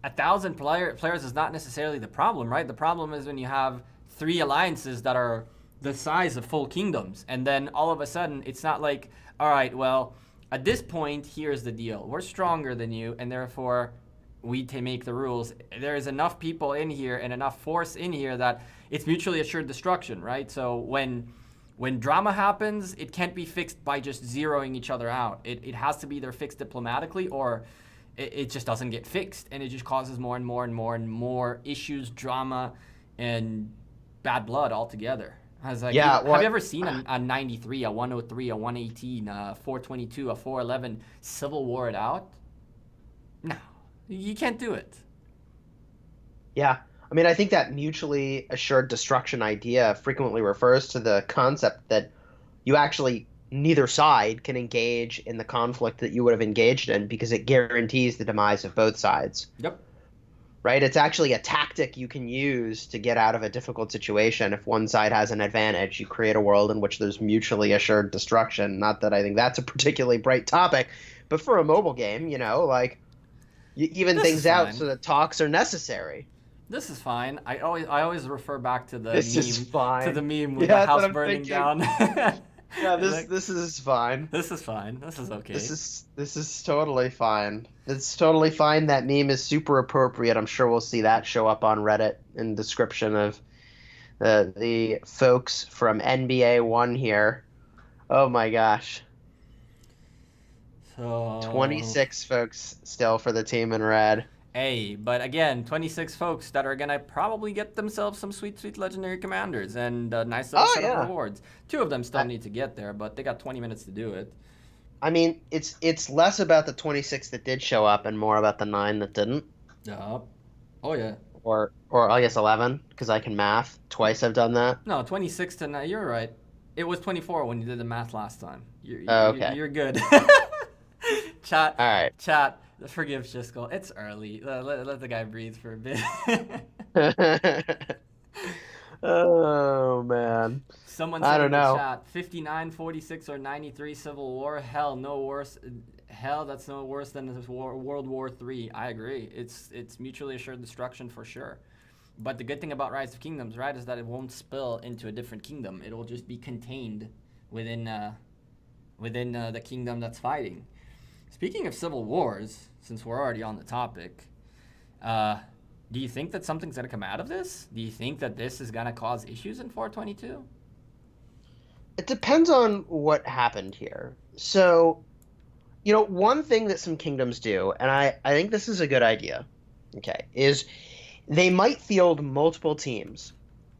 1,000 players is not necessarily the problem, right? The problem is when you have three alliances that are the size of full kingdoms, and then all of a sudden it's not like, all right, well, at this point, here's the deal: we're stronger than you, and therefore we make the rules. There is enough people in here and enough force in here that it's mutually assured destruction, right? So when drama happens, it can't be fixed by just zeroing each other out. It has to be either fixed diplomatically or it just doesn't get fixed, and it just causes more and more and more and more issues, drama, and bad blood altogether. I was like, Yeah, have you what? ever seen a 93, a 103, a 118, a 422, a 411 Civil War it out? No, you can't do it. Yeah. I mean, I think that mutually assured destruction idea frequently refers to the concept that you actually neither side can engage in the conflict that you would have engaged in because it guarantees the demise of both sides, Yep. right? It's actually a tactic you can use to get out of a difficult situation. If one side has an advantage, you create a world in which there's mutually assured destruction. Not that I think that's a particularly bright topic, but for a mobile game, like you even This is things out fine. so that talks are necessary. This is fine. I always refer back This is to the fine. meme Yeah, with the that's what house I'm burning thinking. down. Yeah, It's this like, this is fine. this is fine. This is This okay. is this is totally fine. It's totally fine. That meme is super appropriate. I'm sure we'll see that show up on Reddit in description of the folks from NBA1 here. Oh my gosh. So 26 folks still for the team in red. hey, but again, 26 folks that are gonna probably get themselves some sweet, sweet legendary commanders and a nice little Oh set of yeah. rewards. Two of them still I, need to get there, but they got 20 minutes to do it. I mean, it's less about the 26 that did show up and more about the 9 that didn't. Yup. Oh yeah. Or I guess 11 because I can math. Twice I've done that. No, 26 to 9. You're right. It was 24 when you did the math last time. You're Oh, you're, okay. you're good. Chat, All right. chat. Forgive Shiskel. It's early. Let the guy breathe for a bit. Oh man. Someone I said don't in the know. chat, 59, 46, or 93 Civil War. Hell, no worse. Hell, that's no worse than World War III. I agree. It's mutually assured destruction for sure. But the good thing about Rise of Kingdoms, right, is that it won't spill into a different kingdom. It will just be contained within the kingdom that's fighting. Speaking of civil wars, since we're already on the topic, uh, do you think that something's gonna come out of this? Do you think that this is gonna cause issues in 422? It depends on what happened here. So, one thing that some kingdoms do, and I think this is a good idea, okay, is they might field multiple teams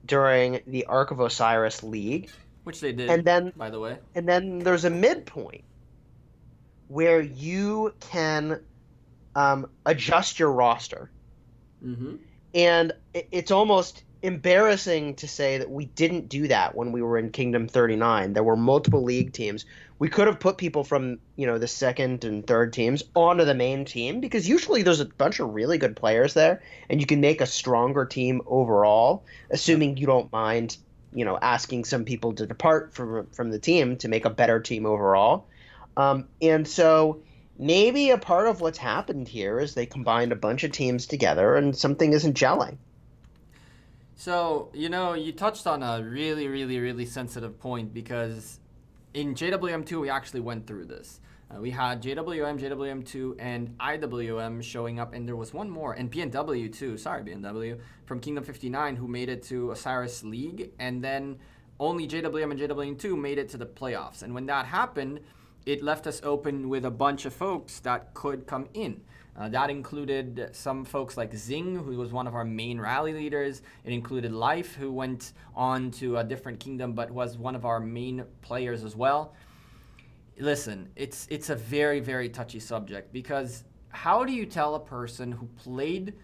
during the Ark of Osiris League, Which they did, and then by the way. and then there's a midpoint where you can adjust your roster. Mm-hmm. And it's almost embarrassing to say that we didn't do that when we were in Kingdom 39. There were multiple league teams. We could have put people from, the second and third teams onto the main team because usually there's a bunch of really good players there and you can make a stronger team overall, Yep. assuming you don't mind, asking some people to depart from the team to make a better team overall. And so maybe a part of what's happened here is they combined a bunch of teams together and something isn't gelling. So, you touched on a really, really, really sensitive point because in JWM2, we actually went through this. We had JWM, JWM2, and IWM showing up, and there was one more, and BNW too, sorry, BNW, from Kingdom 59, who made it to Osiris League, and then only JWM and JWM2 made it to the playoffs. And when that happened, it left us open with a bunch of folks that could come in. That included some folks like Zing, who was one of our main rally leaders. It included Life, who went on to a different kingdom but was one of our main players as well. Listen, it's a very, very touchy subject because how do you tell a person who played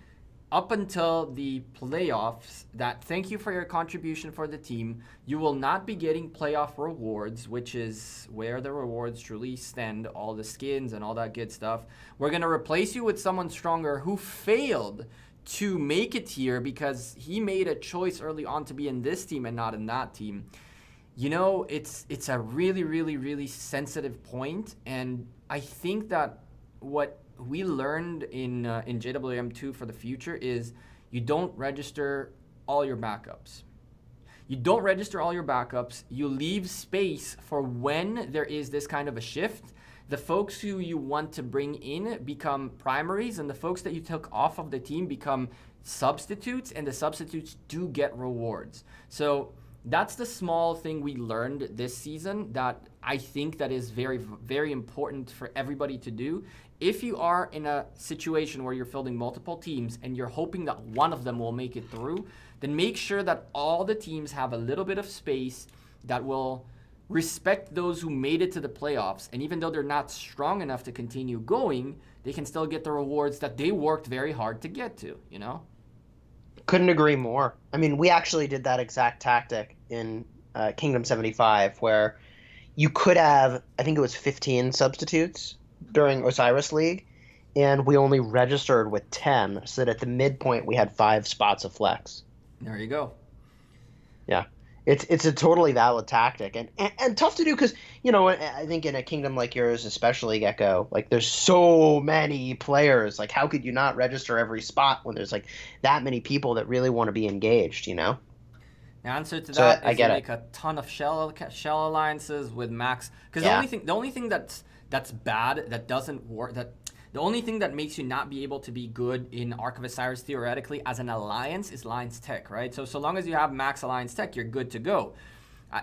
up until the playoffs that thank you for your contribution for the team. You will not be getting playoff rewards, which is where the rewards truly stand, all the skins and all that good stuff. We're going to replace you with someone stronger who failed to make it here because he made a choice early on to be in this team and not in that team. You know, it's a really, really, really sensitive point, and I think that what we learned in JWM2 for the future is you don't register all your backups. You don't register all your backups. You leave space for when there is this kind of a shift. The folks who you want to bring in become primaries, and the folks that you took off of the team become substitutes, and the substitutes do get rewards. So that's the small thing we learned this season that I think that is very, very important for everybody to do. If you are in a situation where you're fielding multiple teams and you're hoping that one of them will make it through, then make sure that all the teams have a little bit of space that will respect those who made it to the playoffs. And even though they're not strong enough to continue going, they can still get the rewards that they worked very hard to get to, you know? Couldn't agree more. I mean, we actually did that exact tactic in Kingdom 75 where you could have, I think it was 15 substitutes during Osiris League, and we only registered with 10, so that at the midpoint we had 5 spots of flex. There you go. Yeah. It's a totally valid tactic and tough to do because, you know, I think in a kingdom like yours, especially Gecko, like there's so many players. Like, how could you not register every spot when there's like that many people that really want to be engaged, you know? The answer to that is you make a ton of shell alliances with max. Because the only thing that's bad, that doesn't work, the only thing that makes you not be able to be good in Ark of Osiris theoretically as an alliance is alliance tech, right? So long as you have max alliance tech, you're good to go.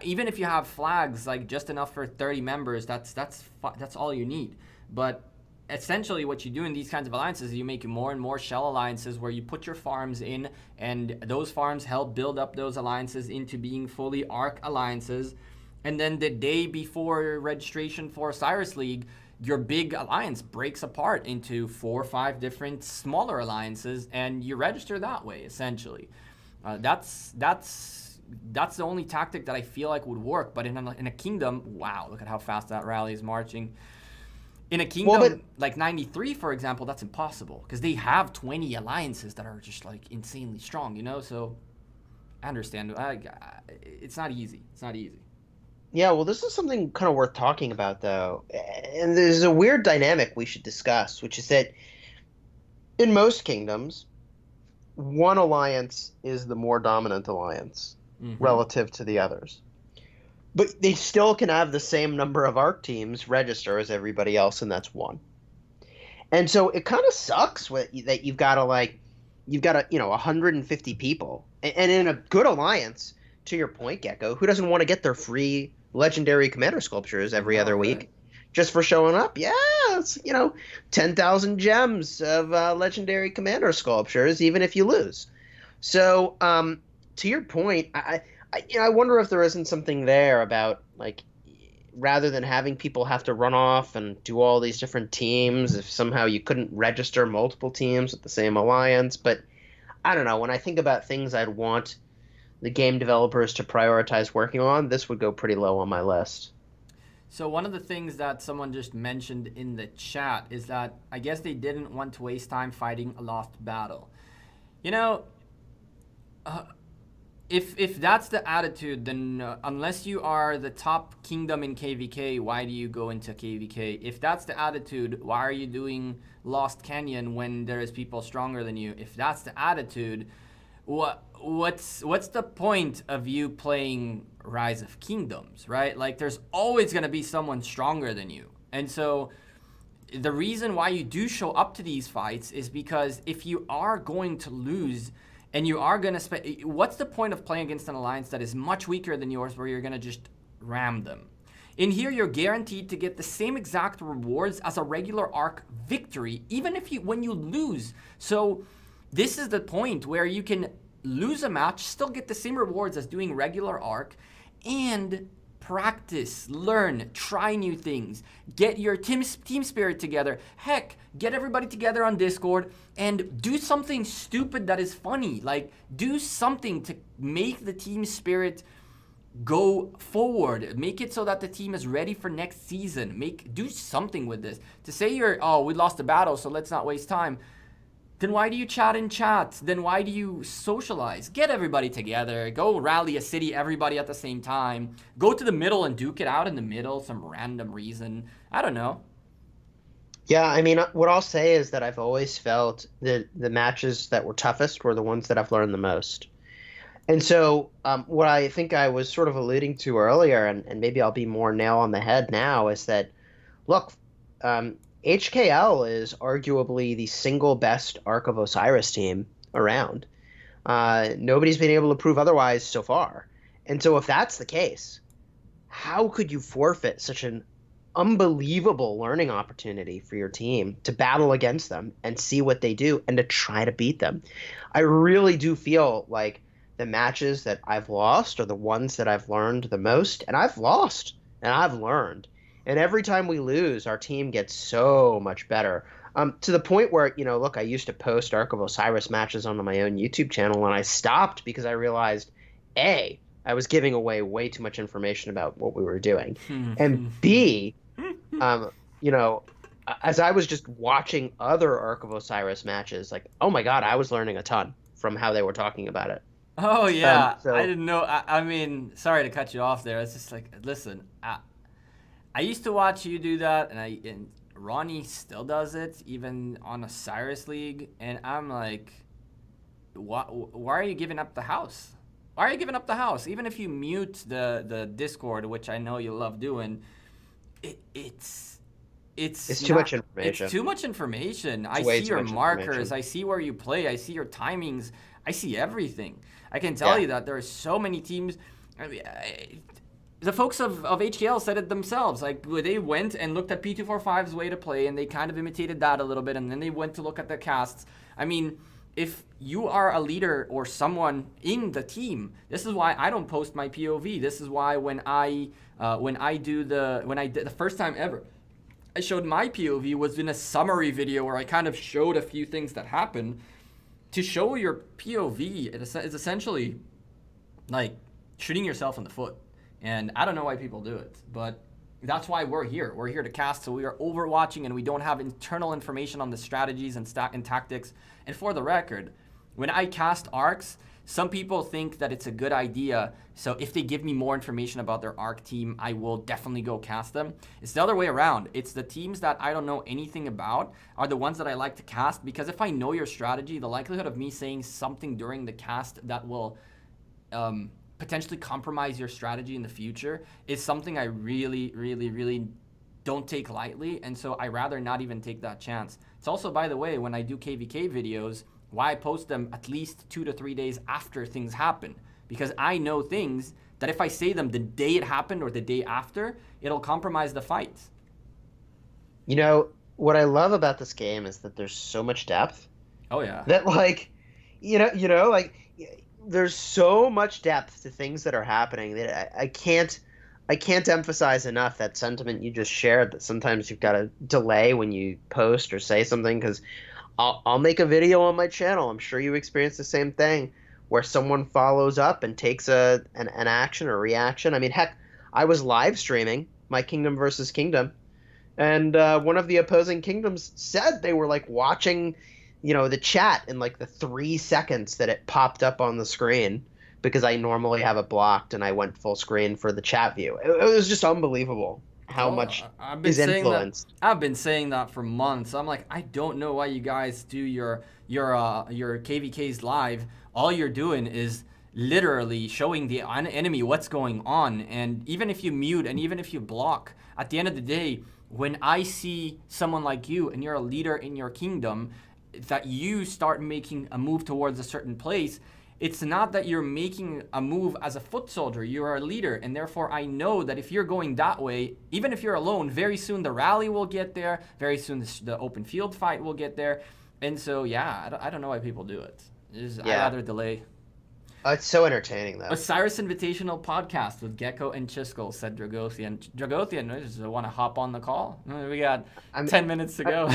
Even if you have flags like just enough for 30 members, that's all you need. But essentially what you do in these kinds of alliances is you make more and more shell alliances where you put your farms in, and those farms help build up those alliances into being fully Ark alliances. And then the day before registration for Osiris League, your big alliance breaks apart into 4 or 5 different smaller alliances, and you register that way, essentially. That's the only tactic that I feel like would work. But in a kingdom, wow, look at how fast that rally is marching. In a kingdom like 93, for example, that's impossible because they have 20 alliances that are just like insanely strong, you know? So I understand. It's not easy. It's not easy. Yeah, well, this is something kind of worth talking about, though. And there's a weird dynamic we should discuss, which is that in most kingdoms, one alliance is the more dominant alliance relative to the others. But they still can have the same number of Arc teams register as everybody else, and that's 1. And so it kind of sucks that you've got 150 people. And in a good alliance, to your point, Gecko, who doesn't want to get their free legendary commander sculptures every other week just for showing up? Yeah, it's 10,000 gems of legendary commander sculptures, even if you lose. So to your point, I wonder if there isn't something there about, like, rather than having people have to run off and do all these different teams, if somehow you couldn't register multiple teams with the same alliance. But I don't know, when I think about things I'd want the game developers to prioritize working on, this would go pretty low on my list. So one of the things that someone just mentioned in the chat is that I guess they didn't want to waste time fighting a lost battle. You know, if that's the attitude, then unless you are the top kingdom in KVK, why do you go into KVK? If that's the attitude, why are you doing Lost Canyon when there is people stronger than you? If that's the attitude, what's the point of you playing Rise of Kingdoms, right? Like, there's always going to be someone stronger than you. And so the reason why you do show up to these fights is because if you are going to lose and you are going to spend, what's the point of playing against an alliance that is much weaker than yours where you're going to just ram them? In here, you're guaranteed to get the same exact rewards as a regular Arc victory, even if when you lose. So this is the point where you can lose a match, still get the same rewards as doing regular Arc, and practice, learn, try new things, get your team spirit together. Heck, get everybody together on Discord and do something stupid that is funny. Like, do something to make the team spirit go forward. Make it so that the team is ready for next season. Do something with this. To say we lost the battle, so let's not waste time. Then why do you chat in chats? Then why do you socialize? Get everybody together. Go rally a city, everybody at the same time. Go to the middle and duke it out in the middle, some random reason. I don't know. Yeah, I mean, what I'll say is that I've always felt that the matches that were toughest were the ones that I've learned the most. And so what I think I was sort of alluding to earlier, and maybe I'll be more nail on the head now, is that, look, HKL is arguably the single best Ark of Osiris team around. Nobody's been able to prove otherwise so far. And so if that's the case, how could you forfeit such an unbelievable learning opportunity for your team to battle against them and see what they do and to try to beat them? I really do feel like the matches that I've lost are the ones that I've learned the most. And I've lost and I've learned. And every time we lose, our team gets so much better. To the point where, look, I used to post Ark of Osiris matches on my own YouTube channel, and I stopped because I realized, A, I was giving away way too much information about what we were doing. And B, as I was just watching other Ark of Osiris matches, like, oh my God, I was learning a ton from how they were talking about it. Oh, yeah. I didn't know. I mean, sorry to cut you off there. It's just like, listen, I used to watch you do that, and Ronnie still does it, even on Osiris League, and I'm like, why are you giving up the house? Why are you giving up the house? Even if you mute the Discord, which I know you love doing, it's too much information. It's too much information. I see your markers. I see where you play. I see your timings. I see everything. I can tell you that there are so many teams. I mean, the folks of HKL said it themselves. Like, they went and looked at P245's way to play, and they kind of imitated that a little bit, and then they went to look at the casts. I mean, if you are a leader or someone in the team, this is why I don't post my POV. This is why when I did the first time ever, I showed my POV was in a summary video where I kind of showed a few things that happened. To show your POV is essentially like shooting yourself in the foot. And I don't know why people do it, but that's why we're here. We're here to cast, so we are overwatching, and we don't have internal information on the strategies and tactics. And for the record, when I cast arcs, some people think that it's a good idea. So if they give me more information about their arc team, I will definitely go cast them. It's the other way around. It's the teams that I don't know anything about are the ones that I like to cast, because if I know your strategy, the likelihood of me saying something during the cast that will potentially compromise your strategy in the future is something I really, really, really don't take lightly. And so I rather not even take that chance. It's also, by the way, when I do KVK videos, why I post them at least 2 to 3 days after things happen, because I know things that if I say them the day it happened or the day after, it'll compromise the fight. What I love about this game is that there's so much depth. Oh yeah. That there's so much depth to things that are happening that I can't emphasize enough that sentiment you just shared, that sometimes you've got to delay when you post or say something, because I'll make a video on my channel. I'm sure you experience the same thing, where someone follows up and takes an action or reaction. I mean, heck, I was live streaming my Kingdom versus Kingdom, and one of the opposing kingdoms said they were like watching the chat in like the 3 seconds that it popped up on the screen, because I normally have it blocked, and I went full screen for the chat view. It was just unbelievable how much is influenced. I've been saying that for months. I'm like, I don't know why you guys do your KVKs live. All you're doing is literally showing the enemy what's going on. And even if you mute and even if you block, at the end of the day, when I see someone like you and you're a leader in your kingdom, that you start making a move towards a certain place, it's not that you're making a move as a foot soldier. You are a leader, and therefore I know that if you're going that way, even if you're alone, very soon the rally will get there. Very soon the open field fight will get there. And so, yeah, I don't know why people do it. I'd rather delay. It's so entertaining, though. Osiris Invitational podcast with Gecko and Chiskel, said Dragothian. Dragothian, does want to hop on the call? We got I mean, 10 minutes to I, go.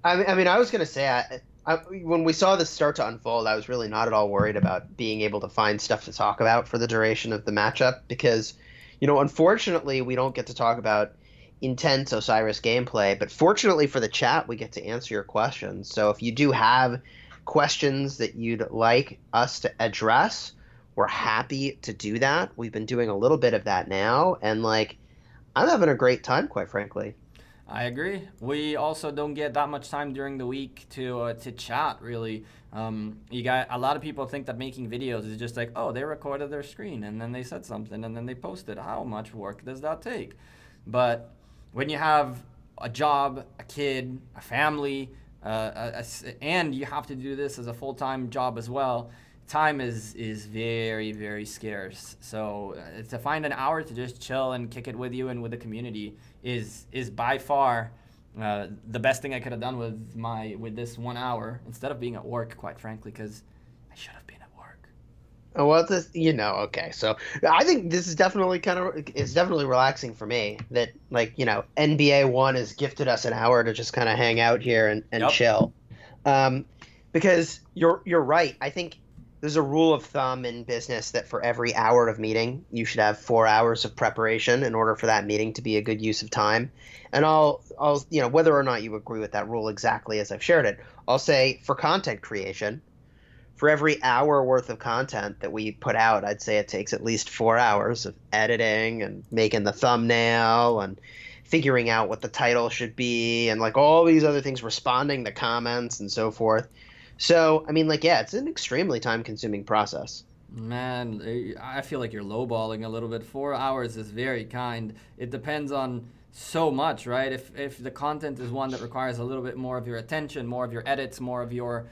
I was gonna say, when we saw this start to unfold, I was really not at all worried about being able to find stuff to talk about for the duration of the matchup because, unfortunately, we don't get to talk about intense Osiris gameplay, but fortunately for the chat, we get to answer your questions. So if you do have questions that you'd like us to address, we're happy to do that. We've been doing a little bit of that now, and I'm having a great time, quite frankly. I agree. We also don't get that much time during the week to chat, really. You got a lot of people think that making videos is just like, oh, they recorded their screen and then they said something and then they posted. How much work does that take? But when you have a job, a kid, a family, and you have to do this as a full-time job as well, time is very, very scarce. So to find an hour to just chill and kick it with you and with the community is by far the best thing I could have done with this 1 hour instead of being at work, quite frankly, because I should have been at work. Well, okay. So I think this is definitely it's definitely relaxing for me that NBA1 has gifted us an hour to just kind of hang out here and Yep. chill. Because you're right. I think there's a rule of thumb in business that for every hour of meeting, you should have 4 hours of preparation in order for that meeting to be a good use of time. And I'll whether or not you agree with that rule exactly as I've shared it, I'll say for content creation, for every hour worth of content that we put out, I'd say it takes at least 4 hours of editing and making the thumbnail and figuring out what the title should be and all these other things, responding to comments and so forth. So, it's an extremely time-consuming process. Man, I feel like you're lowballing a little bit. 4 hours is very kind. It depends on so much, right? If the content is one that requires a little bit more of your attention, more of your edits, more of your...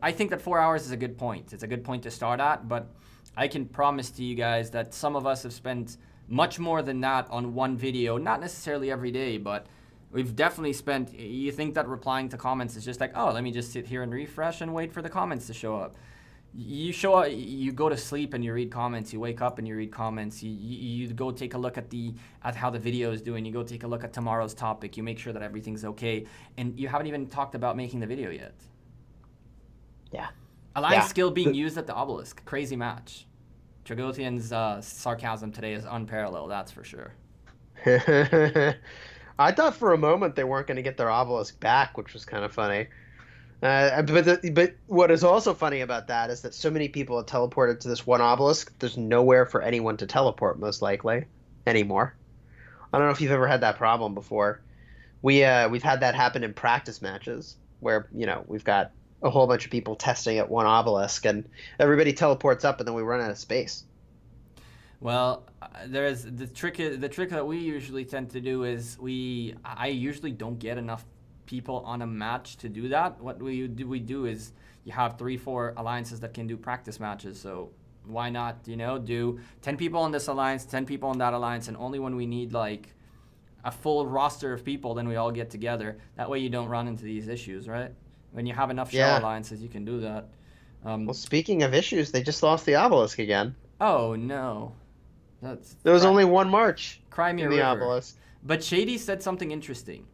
I think that 4 hours is a good point. It's a good point to start at, but I can promise to you guys that some of us have spent much more than that on one video. Not necessarily every day, but we've definitely spent... You think that replying to comments is just like, oh, let me just sit here and refresh and wait for the comments to show up. You show up, you go to sleep and you read comments. You wake up and you read comments. You go take a look at how the video is doing. You go take a look at tomorrow's topic. You make sure that everything's okay, and you haven't even talked about making the video yet. Yeah. Alliance skill being used at the obelisk. Crazy match. Dragothian's sarcasm today is unparalleled. That's for sure. I thought for a moment they weren't going to get their obelisk back, which was kind of funny. But what is also funny about that is that so many people have teleported to this one obelisk. There's nowhere for anyone to teleport, most likely, anymore. I don't know if you've ever had that problem before. We've had that happen in practice matches where we've got a whole bunch of people testing at one obelisk and everybody teleports up and then we run out of space. Well, there's the trick that we usually tend to do is I usually don't get enough people on a match to do that. What we do is you have 3-4 alliances that can do practice matches. So why not, do 10 people on this alliance, 10 people on that alliance, and only when we need a full roster of people, then we all get together. That way you don't run into these issues, right? When you have enough shell alliances, you can do that. Well, speaking of issues, they just lost the obelisk again. Oh no, there was only one march. Cry me a the river. obelisk. But Shady said something interesting.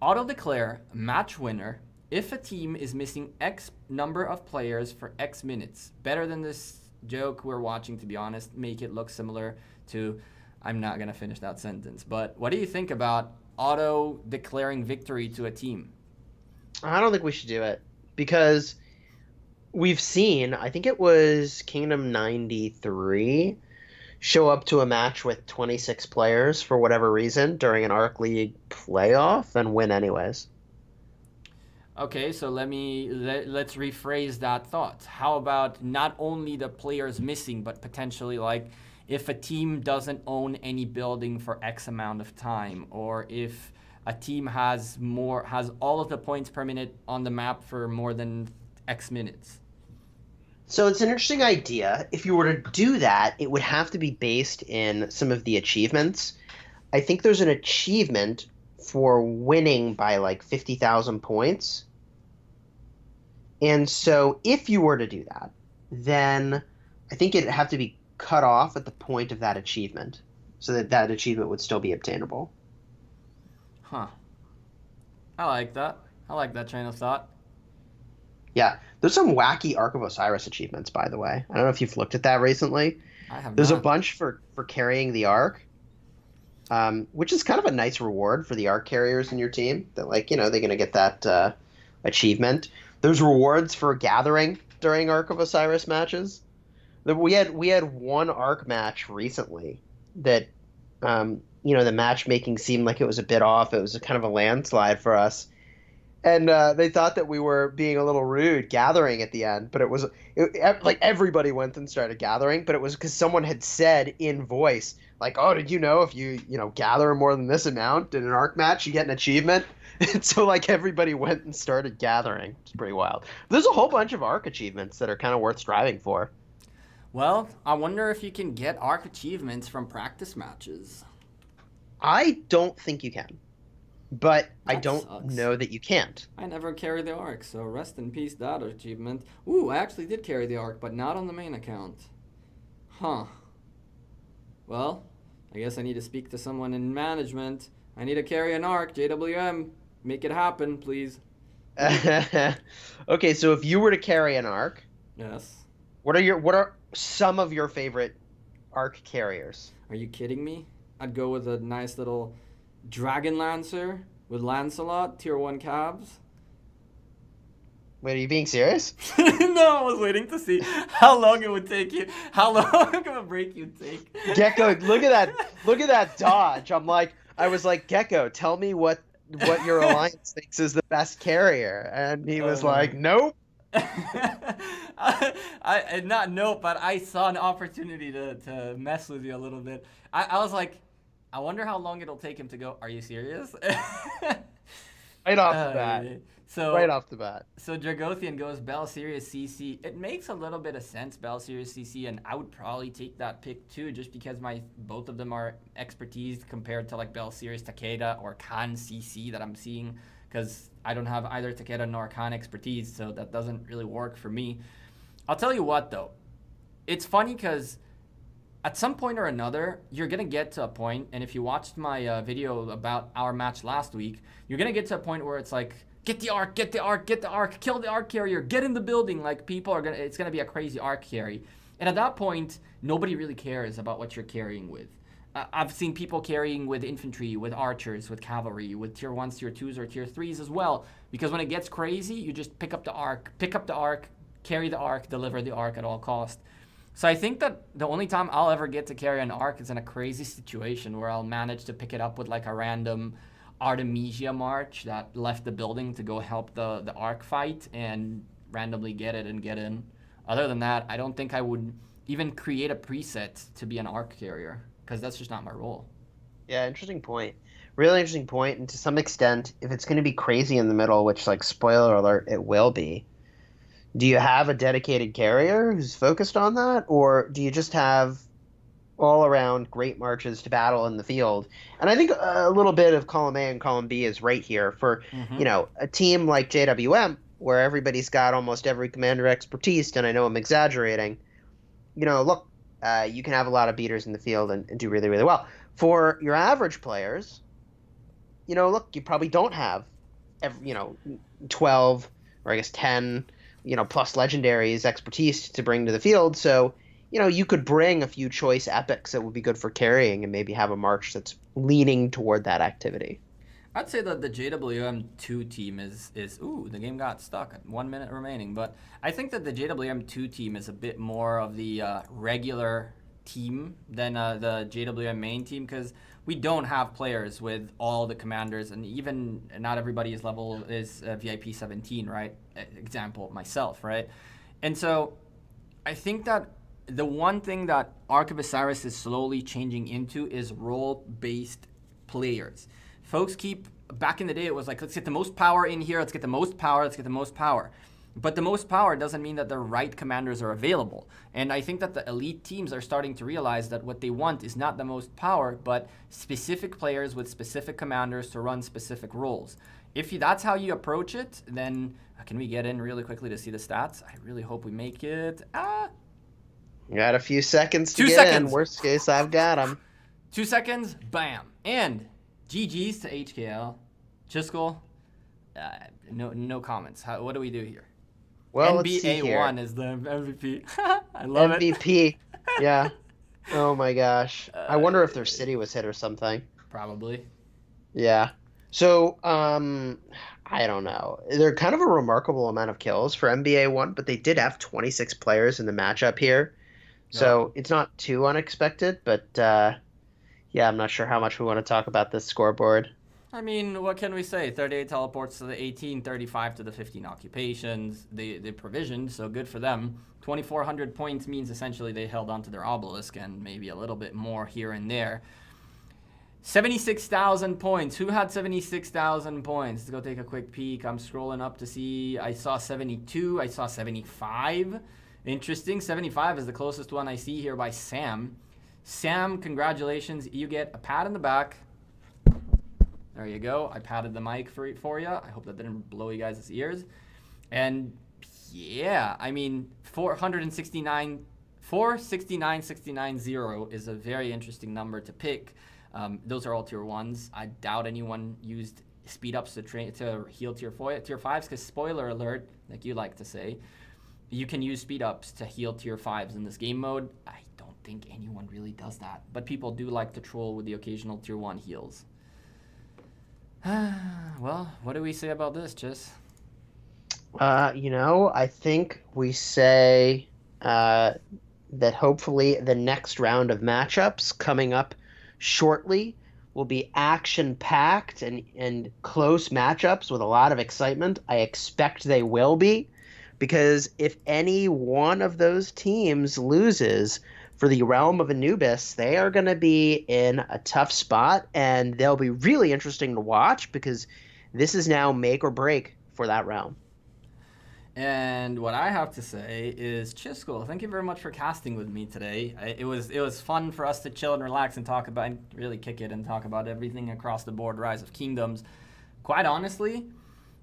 Auto-declare match winner if a team is missing X number of players for X minutes. Better than this joke we're watching, to be honest. Make it look similar to... I'm not going to finish that sentence. But what do you think about auto-declaring victory to a team? I don't think we should do it. Because we've seen, I think it was Kingdom 93... show up to a match with 26 players for whatever reason during an Arc League playoff and win anyways. Okay, so let's rephrase that thought. How about not only the players missing, but potentially if a team doesn't own any building for X amount of time, or if a team has all of the points per minute on the map for more than X minutes? So it's an interesting idea. If you were to do that, it would have to be based in some of the achievements. I think there's an achievement for winning by 50,000 points. And so if you were to do that, then I think it'd have to be cut off at the point of that achievement, so that that achievement would still be obtainable. Huh. I like that. I like that train of thought. Yeah, there's some wacky Ark of Osiris achievements, by the way. I don't know if you've looked at that recently. I have There's a not. bunch for carrying the Ark, which is kind of a nice reward for the Ark carriers in your team. That like they're gonna get that achievement. There's rewards for gathering during Ark of Osiris matches. We had one Ark match recently that the matchmaking seemed like it was a bit off. It was a kind of a landslide for us. And they thought that we were being a little rude gathering at the end, but like everybody went and started gathering, but it was because someone had said in voice, like, "Oh, did you know if you gather more than this amount in an arc match, you get an achievement?" And so like everybody went and started gathering. It's pretty wild. There's a whole bunch of arc achievements that are kind of worth striving for. Well, I wonder if you can get arc achievements from practice matches. I don't think you can, but I That don't sucks. know that you can't. I never carry the arc, so rest in peace that achievement. Ooh, I actually did carry the arc, but not on the main account. Huh. Well, I guess I need to speak to someone in management. I need to carry an arc, JWM. Make it happen, please. Okay, so if you were to carry an arc, Yes. what are some of your favorite arc carriers? Are you kidding me? I'd go with a nice little Dragon Lancer with Lancelot, tier 1 cabs. Wait, are you being serious? No, I was waiting to see how long it would take you, how long of a break you'd take. Gecko, look at that dodge. I was like, Gecko, tell me what your alliance thinks is the best carrier, and he was like, nope. I not nope, but I saw an opportunity to mess with you a little bit. I was like, I wonder how long it'll take him to go. Are you serious? Right off the bat. So Right off the bat. So Dragothian goes Bell Sirius CC. It makes a little bit of sense, Bell Sirius CC, and I would probably take that pick too, just because both of them are expertise compared to like Bell Sirius Takeda or Khan CC that I'm seeing, because I don't have either Takeda nor Khan expertise, so that doesn't really work for me. I'll tell you what though, it's funny because at some point or another, you're going to get to a point, and if you watched my video about our match last week, you're going to get to a point where it's like, get the arc, get the arc, get the arc, kill the arc carrier, get in the building. Like, it's going to be a crazy arc carry. And at that point, nobody really cares about what you're carrying with. I've seen people carrying with infantry, with archers, with cavalry, with tier 1s, tier 2s, or tier 3s as well. Because when it gets crazy, you just pick up the arc, carry the arc, deliver the arc at all costs. So I think that the only time I'll ever get to carry an arc is in a crazy situation where I'll manage to pick it up with like a random Artemisia march that left the building to go help the arc fight and randomly get it and get in. Other than that, I don't think I would even create a preset to be an arc carrier, because that's just not my role. Yeah, interesting point. Really interesting point. And to some extent, if it's going to be crazy in the middle, which, like, spoiler alert, it will be, do you have a dedicated carrier who's focused on that? Or do you just have all around great marches to battle in the field? And I think a little bit of column A and column B is right here for, a team like JWM, where everybody's got almost every commander expertise, and I know I'm exaggerating. Look, you can have a lot of beaters in the field and do really, really well. For your average players, look, you probably don't have, 12 or I guess 10, plus legendaries expertise to bring to the field. So, you could bring a few choice epics that would be good for carrying and maybe have a march that's leaning toward that activity. I'd say that the JWM2 team is ooh, the game got stuck at 1 minute remaining, but I think that the JWM2 team is a bit more of the regular team than the JWM main team, because we don't have players with all the commanders, and even not everybody's level is VIP 17, right? Example, myself, right? And so I think that the one thing that Ark of Osiris is slowly changing into is role-based players. Folks back in the day, it was like, let's get the most power in here, let's get the most power, let's get the most power. But the most power doesn't mean that the right commanders are available. And I think that the elite teams are starting to realize that what they want is not the most power, but specific players with specific commanders to run specific roles. If that's how you approach it, then can we get in really quickly to see the stats? I really hope we make it. Got a few seconds to 2 get seconds. in. Worst case, I've got them. 2 seconds, bam. And GG's to HKL. Chiskel, no comments. What do we do here? Well, let's see here. NBA1 is the MVP. I love it. MVP. Yeah. Oh my gosh. I wonder if their city was hit or something. Probably. Yeah. So, I don't know. They're kind of a remarkable amount of kills for NBA1, but they did have 26 players in the matchup here. So it's not too unexpected, but yeah, I'm not sure how much we want to talk about this scoreboard. I mean, what can we say? 38 teleports to the 18, 35 to the 15 occupations. They provisioned, so good for them. 2,400 points means essentially they held on to their obelisk and maybe a little bit more here and there. 76,000 points. Who had 76,000 points? Let's go take a quick peek. I'm scrolling up to see. I saw 72. I saw 75. Interesting. 75 is the closest one I see here by Sam. Sam, congratulations. You get a pat in the back. There you go. I patted the mic for you. I hope that didn't blow you guys' ears. And yeah, I mean, 469.0 is a very interesting number to pick. Those are all tier 1s. I doubt anyone used speed ups to heal tier 5s, because spoiler alert, like you like to say, you can use speed ups to heal tier 5s in this game mode. I don't think anyone really does that, but people do like to troll with the occasional tier 1 heals. Well, what do we say about this, Chis? I think we say that hopefully the next round of matchups coming up shortly will be action-packed and close matchups with a lot of excitement. I expect they will be, because if any one of those teams loses for the realm of Anubis, they are going to be in a tough spot, and they'll be really interesting to watch, because this is now make or break for that realm. And what I have to say is, Chiskel, thank you very much for casting with me today. It was fun for us to chill and relax and talk about, and really kick it and talk about everything across the board, Rise of Kingdoms. Quite honestly,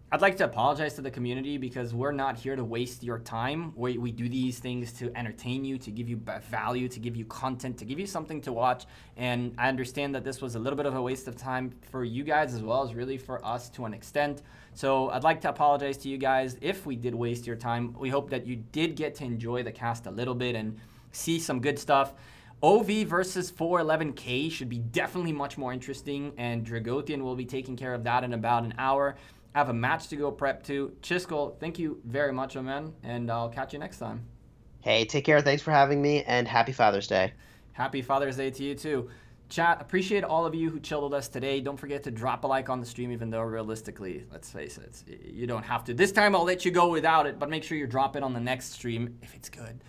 I'd like to apologize to the community, because we're not here to waste your time. We do these things to entertain you, to give you value, to give you content, to give you something to watch. And I understand that this was a little bit of a waste of time for you guys, as well as really for us to an extent. So I'd like to apologize to you guys if we did waste your time. We hope that you did get to enjoy the cast a little bit and see some good stuff. OV versus 411K should be definitely much more interesting, and Dragotian will be taking care of that in about an hour. I have a match to go prep to. Chiskel, thank you very much, my man, and I'll catch you next time. Hey, take care. Thanks for having me, and happy Father's Day. Happy Father's Day to you too. Chat, appreciate all of you who chilled with us today. Don't forget to drop a like on the stream, even though realistically, let's face it, you don't have to. This time I'll let you go without it, but make sure you drop it on the next stream if it's good.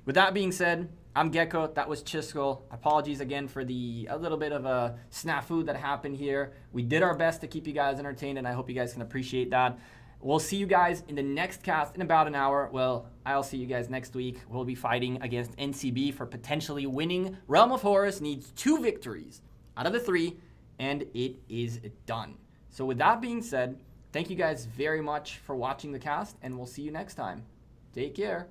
With that being said, I'm Gecko. That was Chiskel. Apologies again for a little bit of a snafu that happened here. We did our best to keep you guys entertained, and I hope you guys can appreciate that. We'll see you guys in the next cast in about an hour. Well, I'll see you guys next week. We'll be fighting against NCB for potentially winning. Realm of Horus needs 2 victories out of the 3, and it is done. So with that being said, thank you guys very much for watching the cast, and we'll see you next time. Take care.